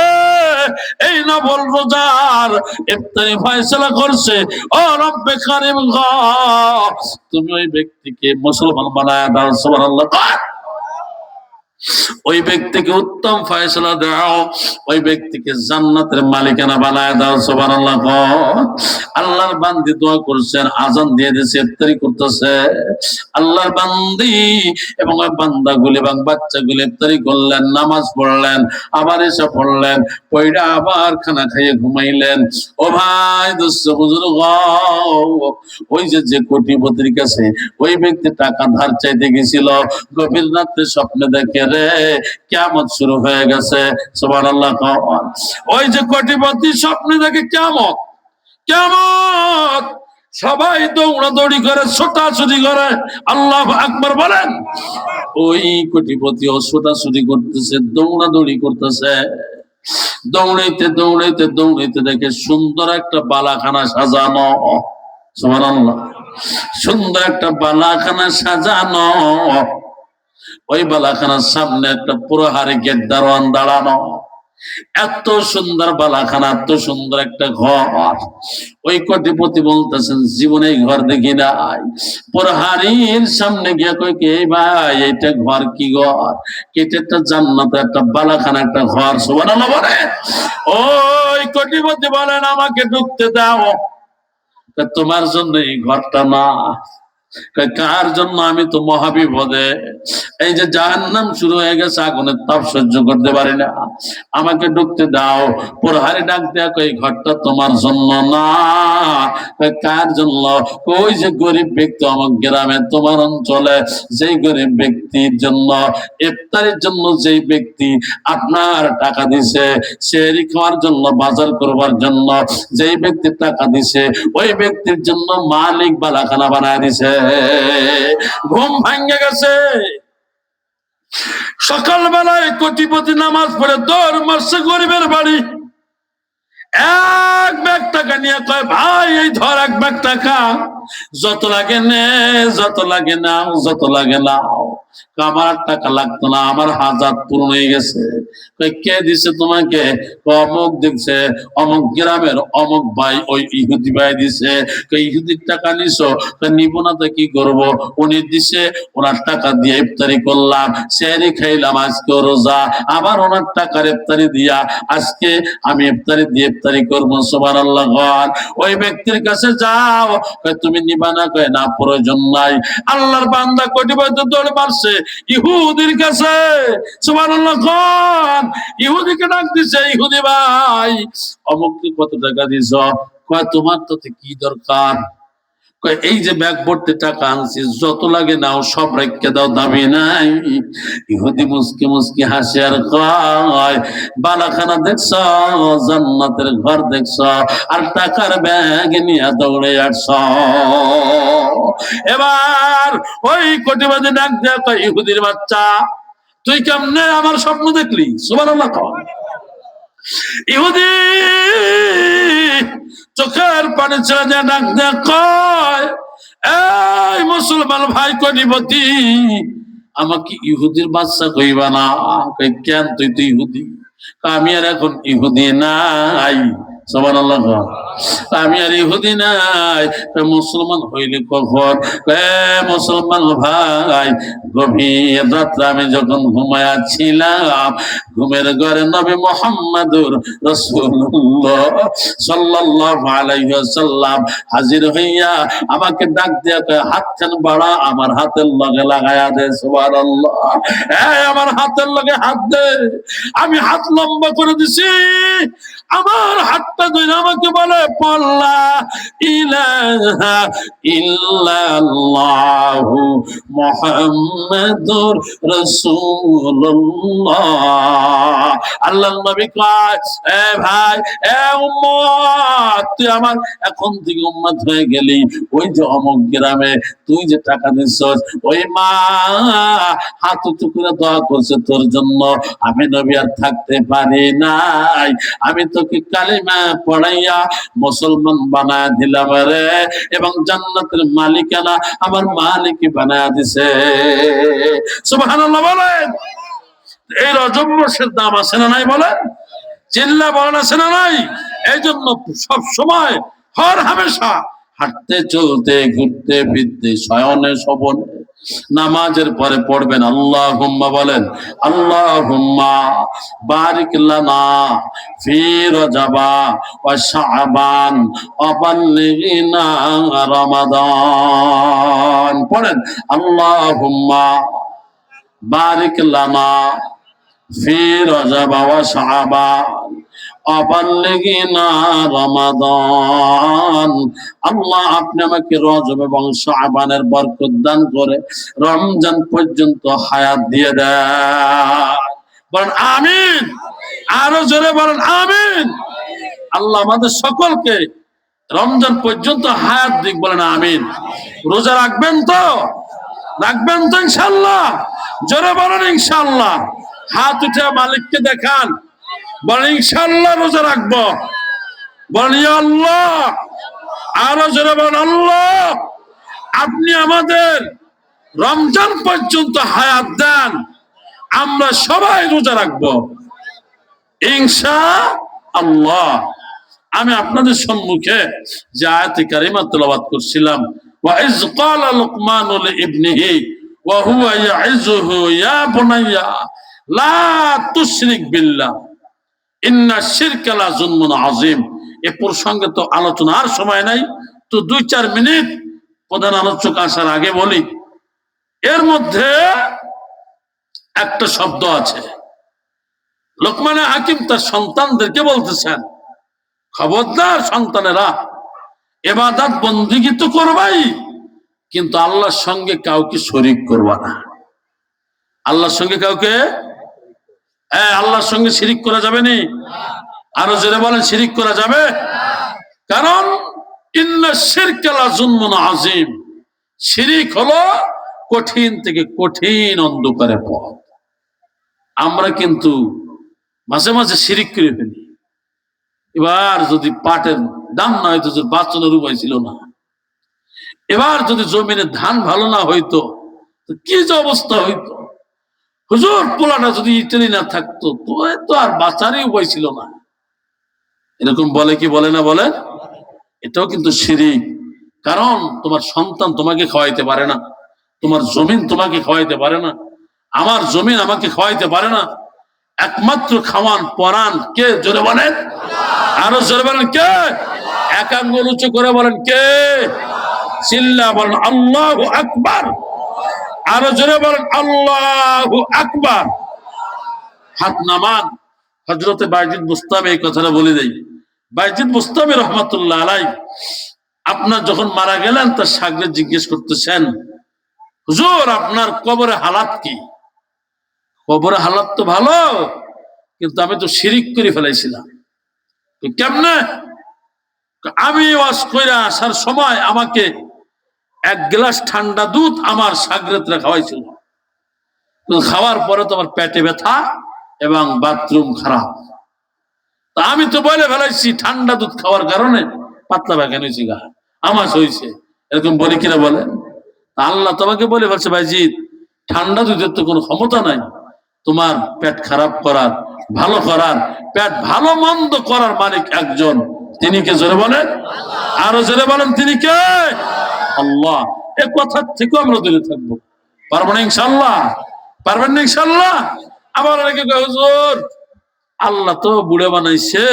এই নফল রোজার ইফতারি ফয়সালা করছে, ও রব্বে কারীম গো, তুমি ওই ব্যক্তিকে মুসলমান বানায় দাও। সুবহানাল্লাহ। ওই ব্যক্তিকে উত্তম ফয়সালা দাও, ওই ব্যক্তিকে জান্নাতের মালিকানা বানায় দাও। সুবহানাল্লাহ। আল্লাহর বান্দি দোয়া করছেন, আজান দিয়ে দিয়েছে, ইফতারি করতেছে। আল্লাহর বান্দি এবং ওই বান্দাগুলি এবং বাচ্চাগুলি ইফতারি করলেন, নামাজ পড়লেন, আবার এসে পড়লেন, পয়রা আবার খানা খাইয়ে ঘুমাইলেন। ও ভাই দোস্ত বুজুর্গ, ওই যে কোটিপতির কাছে ওই ব্যক্তি টাকা ধার চাইতে গেছিল, গভীর রাতে স্বপ্নে দেখে রে কিয়ামত শুরু হয়ে গেছে। সুবহানাল্লাহ। ওই যে কোটিপতি স্বপ্নে দেখে কিয়ামত, কিয়ামত, সবাই দৌড়াদৌড়ি করে, ছোটাছুটি করে। আল্লাহু আকবার বলেন। ওই কোটিপতিও ছোটাছুটি করতেছে, দৌড়াদৌড়ি করতেছে। দৌড়াইতে দৌড়াইতে দৌড়াইতে দেখে সুন্দর একটা বালাখানা সাজানো। সুবহানাল্লাহ। সুন্দর একটা বালাখানা সাজানো। ওই বালাখানার সামনে একটা প্রহরী গেট দারোয়ান দাঁড়ানো। এত সুন্দর বালাখানা, এত সুন্দর একটা ঘর। ওই কোটিপতি বলতেছেন জীবনে এই ঘর দেখি নাই। প্রহরীর সামনে গিয়ে কই, কে ভাই এইটা ঘর কি ঘর? এটা একটা জান্নাত, একটা বালাখানা, একটা ঘর। সুবহানাল্লাহ বলে। ওই কোটিপতি বলেন, আমাকে ঢুকতে দাও। তোমার জন্য এই ঘরটা না, কার জন্য? আমি তো মহাবিপদে, এই যে জাহান্নাম শুরু হয়ে গেছে, আগুনের তাপ সহ্য করতে পারি না, আমাকে ঢুকতে দাও। প্রহরী ডাক দেয়া কই ঘরটা তোমার জন্য না। কার জন্য? ওই যে গরিব ব্যক্তি আমার গ্রামে তোমার অঞ্চলে, যেই গরিব ব্যক্তির জন্য, ইফতারের জন্য যেই ব্যক্তি আপনার টাকা দিছে, সেহরি খাওয়ার জন্য, বাজার করবার জন্য যেই ব্যক্তি টাকা দিছে, ওই ব্যক্তির জন্য মালিক বালাখানা বানায় দিছে। ঘুম ভাঙ্গে গেছে। সকালবেলায় কোটিপতি নামাজ পড়ে দৌড় মারছে গরিবের বাড়ি, এক ব্যাগ টাকা নিয়ে কয় ভাই এই ধর এক ব্যাগ টাকা, যত লাগে নে, যত লাগে নাও, যত লাগে নাও। আমার টাকা লাগতো না, আমার হাজাত পূরণ হয়ে গেছে। কে দিছে তোমাকে? অমুক দিচ্ছে, অমুক গ্রামের অমুক ভাই, ওই ইহুদি ভাই দিছে। ইহুদির টাকা নিছো? নিব না তো কি করবো, উনি দিছে, ওনার টাকা দিয়ে ইফতারি করলাম, সেহরি খাইলাম, আজকে রোজা, আবার ওনার টাকার ইফতারি দিয়া আজকে আমি ইফতারি দিয়ে ইফতারি করবো। সুবহানাল্লাহ। ওই ব্যক্তির কাছে যাও, তুমি নিবা না? কয় না, প্রয়োজন নাই। আল্লাহর বান্দা কোটিপতি দৌড় মারছে ইহুদির কাছে। সুবহানাল্লাহ। ইহুদিকে ডাক দিছে, ইহুদি ভাই অমুককে কত টাকা দিছ? কয় তোমার তো কি দরকার? এই যে ব্যাগ ভর্তি টাকা আনছি, যত লাগে নাও, সব রেখে দাও, দাবি নাই। ইহুদি মুসকি মুসকি হাসে আর কয় বালাখানা দেখছ, জান্নাতের ঘর দেখছ, আর টাকার ব্যাগ নিয়ে দৌড়ে আসছ। এবার ওই কোটিপতি ডাক দেয়া কয় ইহুদির বাচ্চা, তুই কেমনে আমার স্বপ্ন দেখলি? সুবহানাল্লাহ। ইহুদি চোখের পানি ছেড়ে দিয়ে ডাক দেয়া কয় এই মুসলমান ভাই কোটিপতি, আমাকে ইহুদির বাচ্চা কইবা না। কেন? তুই তো ইহুদি। আমি আর এখন ইহুদি নাই। সুবহানাল্লাহ। আমি আর ইহুদি নাই, মুসলমান হইলে কখন? মুসলমান ভাই, গভীর রাত্রে আমি যখন ঘুমায়াছিলাম, ঘুমের ঘরে নবী মুহাম্মদুর রাসূলুল্লাহ সাল্লাল্লাহু আলাইহি ওয়াসাল্লাম হাজির হইয়া আমাকে ডাক দিয়া কয় হাতখান বাড়া, আমার হাতের লগে লাগায়া দে। সুবহানাল্লাহ। আমার হাতের লগে হাত দে। আমি হাত লম্বা করে দিছি, আমার হাতটা ধরে আমাকে বলে পল্লা ইলাহা ইল্লাল্লাহু মুহাম্মাদুর রাসূলুল্লাহ। আল্লাহর নবী কয় এ ভাই, এ উম্মত, তুই আমার এখন থেকে উম্মত হয়ে গেলি। ওই যে অমুক গ্রামে তুই যে টাকা দিছস, ওই মা হাত উঁচু করে দোয়া করছে তোর জন্য। আমি নবী আর থাকতে পারি নাই, আমি তোকে কালিমা পড়াইয়া মুসলমান বানায় দিলাম রে, এবং জান্নাতের মালিকানা আমার মালিক বানায় দিছে। সুবহানাল্লাহ বলেন। এই রজব মাসের দাম আছে না নাই বলেন? চিল্লা বলেন আছে না নাই? এই জন্য সব সময় হর হামেশা হাঁটতে চলতে ঘুরতে ফিরতে শয়নে স্বপনে নামাজের পরে পড়বেন আল্লাহুম্মা, বলেন আল্লাহুম্মা বারিক লানা ফি রজবা ওয়া শাবান ওয়া বাল্লিগনা রমাদান। পড়েন আল্লাহুম্মা বারিক লানা ফি রজবা ওয়া শাবান রমাদান। আল্লাহ, আপনি আমাকে রজব এবং শাবানের বরকত দান করে রমজান পর্যন্ত হায়াত দিয়ে দেন। বলেন আমিন। আরো জোরে বলেন আমিন। আল্লাহ আমাদের সকলকে রমজান পর্যন্ত হায়াত দিক। বলেন আমিন। রোজা রাখবেন তো? রাখবেন তো ইনশাআল্লাহ? জোরে বলেন ইনশাআল্লাহ। হাত উঠে মালিককে দেখান, বলেন ইনশাআল্লাহ রোজা রাখবো। বলেন আল্লাহ। আরো জোরে বলেন আল্লাহ, আপনি আমাদের রমজান পর্যন্ত হায়াত দেন, আমরা সবাই রোজা রাখবো ইনশাআল্লাহ। আমি আপনাদের সম্মুখে যে আয়াতে কারিমা তেলাওয়াত করছিলাম, ওয়া ইয ক্বালা লুকমানু লিইবনিহি ওয়া হুয়া ইয়াইযুহু ইয়া বুনাইয়া লা তুশরিক বিল্লাহ ইন্না শিরকা লা যুলমুন আযীম। এ প্রসঙ্গে তো আলোচনার সময় নাই, তো 2-4 মিনিট প্রধান আলোচক আসার আগে বলি, এর মধ্যে একটা শব্দ আছে। লোকমান হাকিম তার সন্তানদেরকে বলতেছেন, খবরদার সন্তানেরা, ইবাদত বন্দেগী তো করবাই, কিন্তু আল্লাহর সঙ্গে কাউকে শরীক করবা না। আল্লাহর সঙ্গে কাউকে, আল্লাহর সঙ্গে শিরিক করা যাবে না। আরো জোরে বলেন, শিরিক করা যাবে। কারণ ইন্না শিরকা লাযুলমুন আযীম, শিরিক হলো কঠিন থেকে কঠিন অন্ধকারের পথ। আমরা কিন্তু মাঝে মাঝে শিরিক করে ফেলি। এবার যদি পাটের দাম না হইতো, বাঁচনের উপায় ছিল না। এবার যদি জমিনে ধান ভালো না হইতো, কি যে অবস্থা হইতো। হুজুর পোলাটা যদি ইটালি না থাকতো, তো আর বাঁচারই উপায় ছিল না। এরকম বলে কি বলে না বলেন? এটাও কিন্তু শিরিক। কারণ তোমার সন্তান তোমাকে খাওয়াইতে পারে না, তোমার জমিন তোমাকে খাওয়াইতে পারে না, আমার জমিন আমাকে খাওয়াইতে পারে না। একমাত্র খাওয়ান পরান কে? জোরে বলেন, আরো জোরে বলেন কে? এক আঙ্গুল উঁচু করে বলেন কে? চিল্লা বলেন আল্লাহু আকবার। আরো জোরে বলেন আল্লাহু আকবার। হাত নামান। হযরতে বাইজিদ বুস্তামি এই কথাটা বলে দেই। বাইজিদ বুস্তামি রহমাতুল্লাহ আলাইহি আপনার যখন মারা গেলেন, তার শাগরেদ জিজ্ঞেস করতেছেন, হুজুর আপনার কবরে হালাত কি? কবরে হালাত তো ভালো, কিন্তু আমি তো শিরিক করে ফেলাইছিলাম। কেমনে? আমি ওয়াজ কইরা আসার সময় আমাকে এক গ্লাস ঠান্ডা দুধ আমার শাগরেদরা খাওয়াইছিল। খাওয়ার পরে তোমার পেটে ব্যথা এবং বাথরুম খারাপ। তা আমি তো বলে ফেলাইছি ঠান্ডা দুধ খাওয়ার কারণে পাতলা পায়খানা হয়েছে, গা আমাস হয়েছে। এরকম বলে কিনা বলেন? আল্লাহ তোমাকে বলে ফেলছে, ভাইজিৎ ঠান্ডা দুধের তো কোনো ক্ষমতা নাই তোমার পেট খারাপ করার, ভালো করার। পেট ভালো মন্দ করার মালিক একজন, তিনি কে? জোরে বলেন, আরো জোরে বলেন তিনি কে? আল্লাহ। এ কথার থেকেও আমরা দূরে থাকবো। পারবো না ইনশাল্লাহ? পারবেন না ইনশাল্লাহ? আবার অনেকে কয়, হুজুর আল্লাহ তো বুড়ে বানাইছে,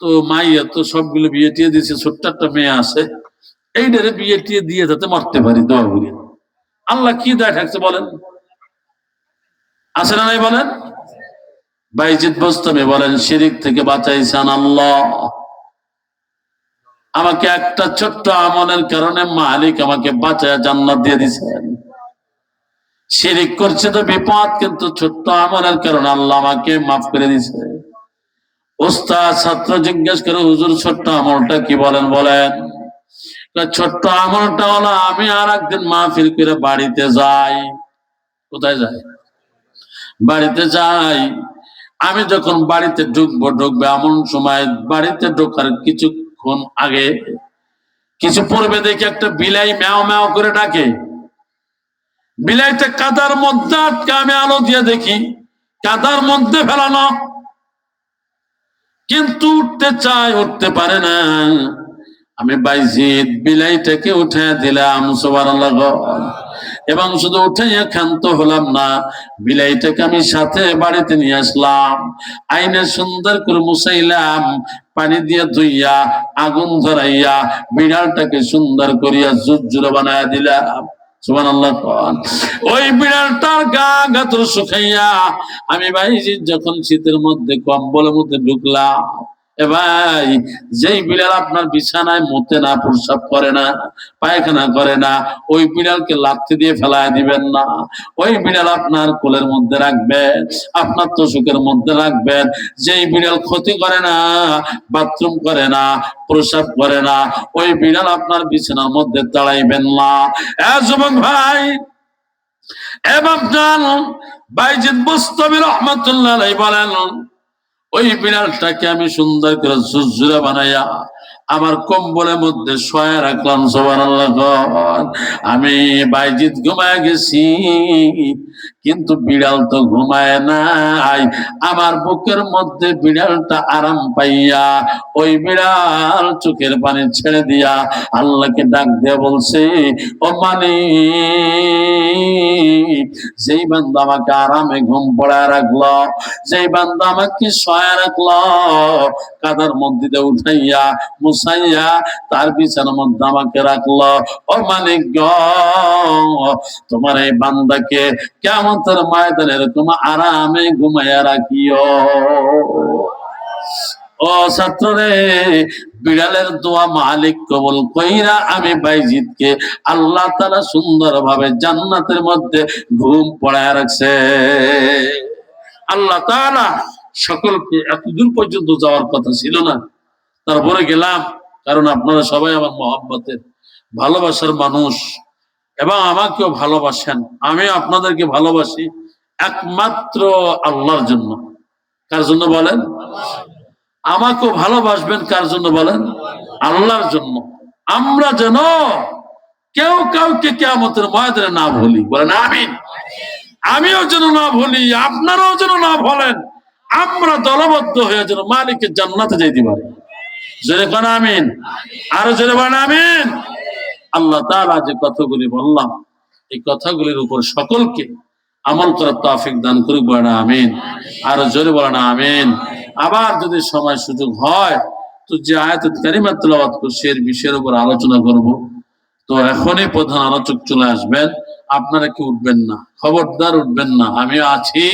তো মাইয়া তো সবগুলো বিয়ে টিয়ে দিয়েছে, ছোট্ট একটা মেয়ে আছে, এইটারে বিয়ে টিয়ে দিয়ে যাতে মরতে পারি দোয়া করি। আল্লাহ কি দায় থাকছে বলেন? আছে না নাই বলেন? বাইজিদ বুস্তামি বলেন, শিরিক থেকে বাঁচাইছেন আল্লাহ। আমাকে একটা ছোট্ট আমলের কারণে মালিক আমাকে বাঁচায় জান্নাত দিয়ে দিয়েছেন। শিরিক করছে তো বিপদ, কিন্তু ছোট্ট আমলের কারণে আল্লাহ আমাকে মাফ করে দিয়েছে। ওস্তাদ ছাত্র জিজ্ঞেস করে, হুজুর ছোট্ট আমলটা কি? বলেন বলেন। ছোট্ট আমলটা হলো, আমি আর একদিন মাহফিল করে বাড়িতে যাই। কোথায় যাই? বাড়িতে যাই। আমি যখন বাড়িতে ঢুকবে এমন সময় বাড়িতে ঢোকার কিছুক্ষণ আগে, কিছু পূর্বে দেখি একটা বিলাই ম্যাও ম্যাও করে ডাকে। বিলাইটা কাদার মধ্যে আটকে, আমি আলো দিয়ে দেখি কাদার মধ্যে ফেলানো, কিন্তু উঠতে চায়, উঠতে পারে না। আমি বাইজিদ বিলাইটাকে উঠে দিলাম, সুবহানাল্লাহ। এবং শুধু উঠাইয়া ক্ষান্ত হলাম না, বিলাইটাকে আমি সাথে বাড়িতে নিয়ে আসলাম, আইনে সুন্দর করে মুছাইলাম, পানি দিয়ে ধুইয়া আগুন ধরাইয়া বিড়ালটাকে সুন্দর করিয়া জুরজুরে বানায়া দিলাম। সুবহানাল্লাহ। ওই বিড়ালটার গা গাতর শুকাইয়া আমি বাইজিদ যখন শীতের মধ্যে কম্বলের মধ্যে ঢুকলাম, এ ভাই, যেই বিড়াল আপনার বিছানায় মুতে না, প্রস্রাব করে না, পায়খানা করে না, ওই বিড়ালকে লাথি দিয়ে ফেলায় দিবেন না। ওই বিড়াল আপনার কোলের মধ্যে রাখবেন, আপনার তোষকের মধ্যে রাখবেন। যেই বিড়াল ক্ষতি করে না, বাথরুম করে না, প্রস্রাব করে না, ওই বিড়াল আপনার বিছানার মধ্যে দাঁড়াইবেন না। যুবক ভাই এবং বাইজিদ বুস্তামি রহমাতুল্লাহ আলাইহি বলেন, ওই বিড়ালটাকে আমি সুন্দর করে ঝুরঝুরে বানাইয়া আমার কম্বলের মধ্যে শোয়া রাখলাম। সুবহানাল্লাহ। আমি বাইজিদ ঘুমায় গেছি, কিন্তু বিড়াল তো ঘুমায় নাই। আমার বুকের মধ্যে বিড়ালটা আরাম পাইয়া ওই বিড়াল চোখের পানি ছেড়ে দিয়া আল্লাহকে ডাক দিয়ে বলছে, ও মালিক, যেই বান্দা আমাকে আরামে ঘুম পড়ায় রাখলো, যেই বান্দা আমাকে শোয়া রাখলো, কাদার মধ্যে উঠাইয়া গুছাইয়া তার বিছানার মধ্যে আমাকে রাখলো। ও মালিক গ, তোমার এই বান্দাকে কিয়ামতের ময়দানে এরকম আরামে ঘুমাইয়া রাখিও। ও ছাত্ররে, বিড়ালের দোয়া মালিক কবুল কইরা আমি বাইজিদকে আল্লাহ তাআলা সুন্দরভাবে জান্নাতের মধ্যে ঘুম পড়ায় রাখছে। আল্লাহ তাআলা সকলকে, এতদূর পর্যন্ত যাওয়ার কথা ছিল না, তারপরে গেলাম, কারণ আপনারা সবাই আমার মহব্বতের ভালোবাসার মানুষ এবং আমাকেও ভালোবাসেন। আমি আপনাদেরকে ভালোবাসি একমাত্র আল্লাহর জন্য। কার জন্য বলেন? আমাকেও ভালোবাসবেন কার জন্য বলেন? আল্লাহর জন্য। আমরা যেন কেউ কাউকে কিয়ামতের ময়দানে না ভুলি, বলেন আমিন। আমিও যেন না ভুলি, আপনারাও যেন না ভুলেন। আমরা দলবদ্ধ হয়ে যেন মালিকের জান্নাতে যাইতে পারি। জোরে কোন আমিন, আরো জোরে বলেন আমিন। আল্লাহ তাআলা যে কথাগুলি বললাম, এই কথাগুলির উপর সকলকে আমল করার তৌফিক দান করুক, বলেন আমিন। আরো জোরে বলেন আমিন। আবার যদি সময় সুযোগ হয় তো যে আয়াতুল কারিমা তেলাওয়াত করছি এর বিষয়ের উপর আলোচনা করব। তো এখনই প্রধান আলোচক চলে আসবেন, আপনারা কি উঠবেন না, খবরদার উঠবেন না, আমিও আছি।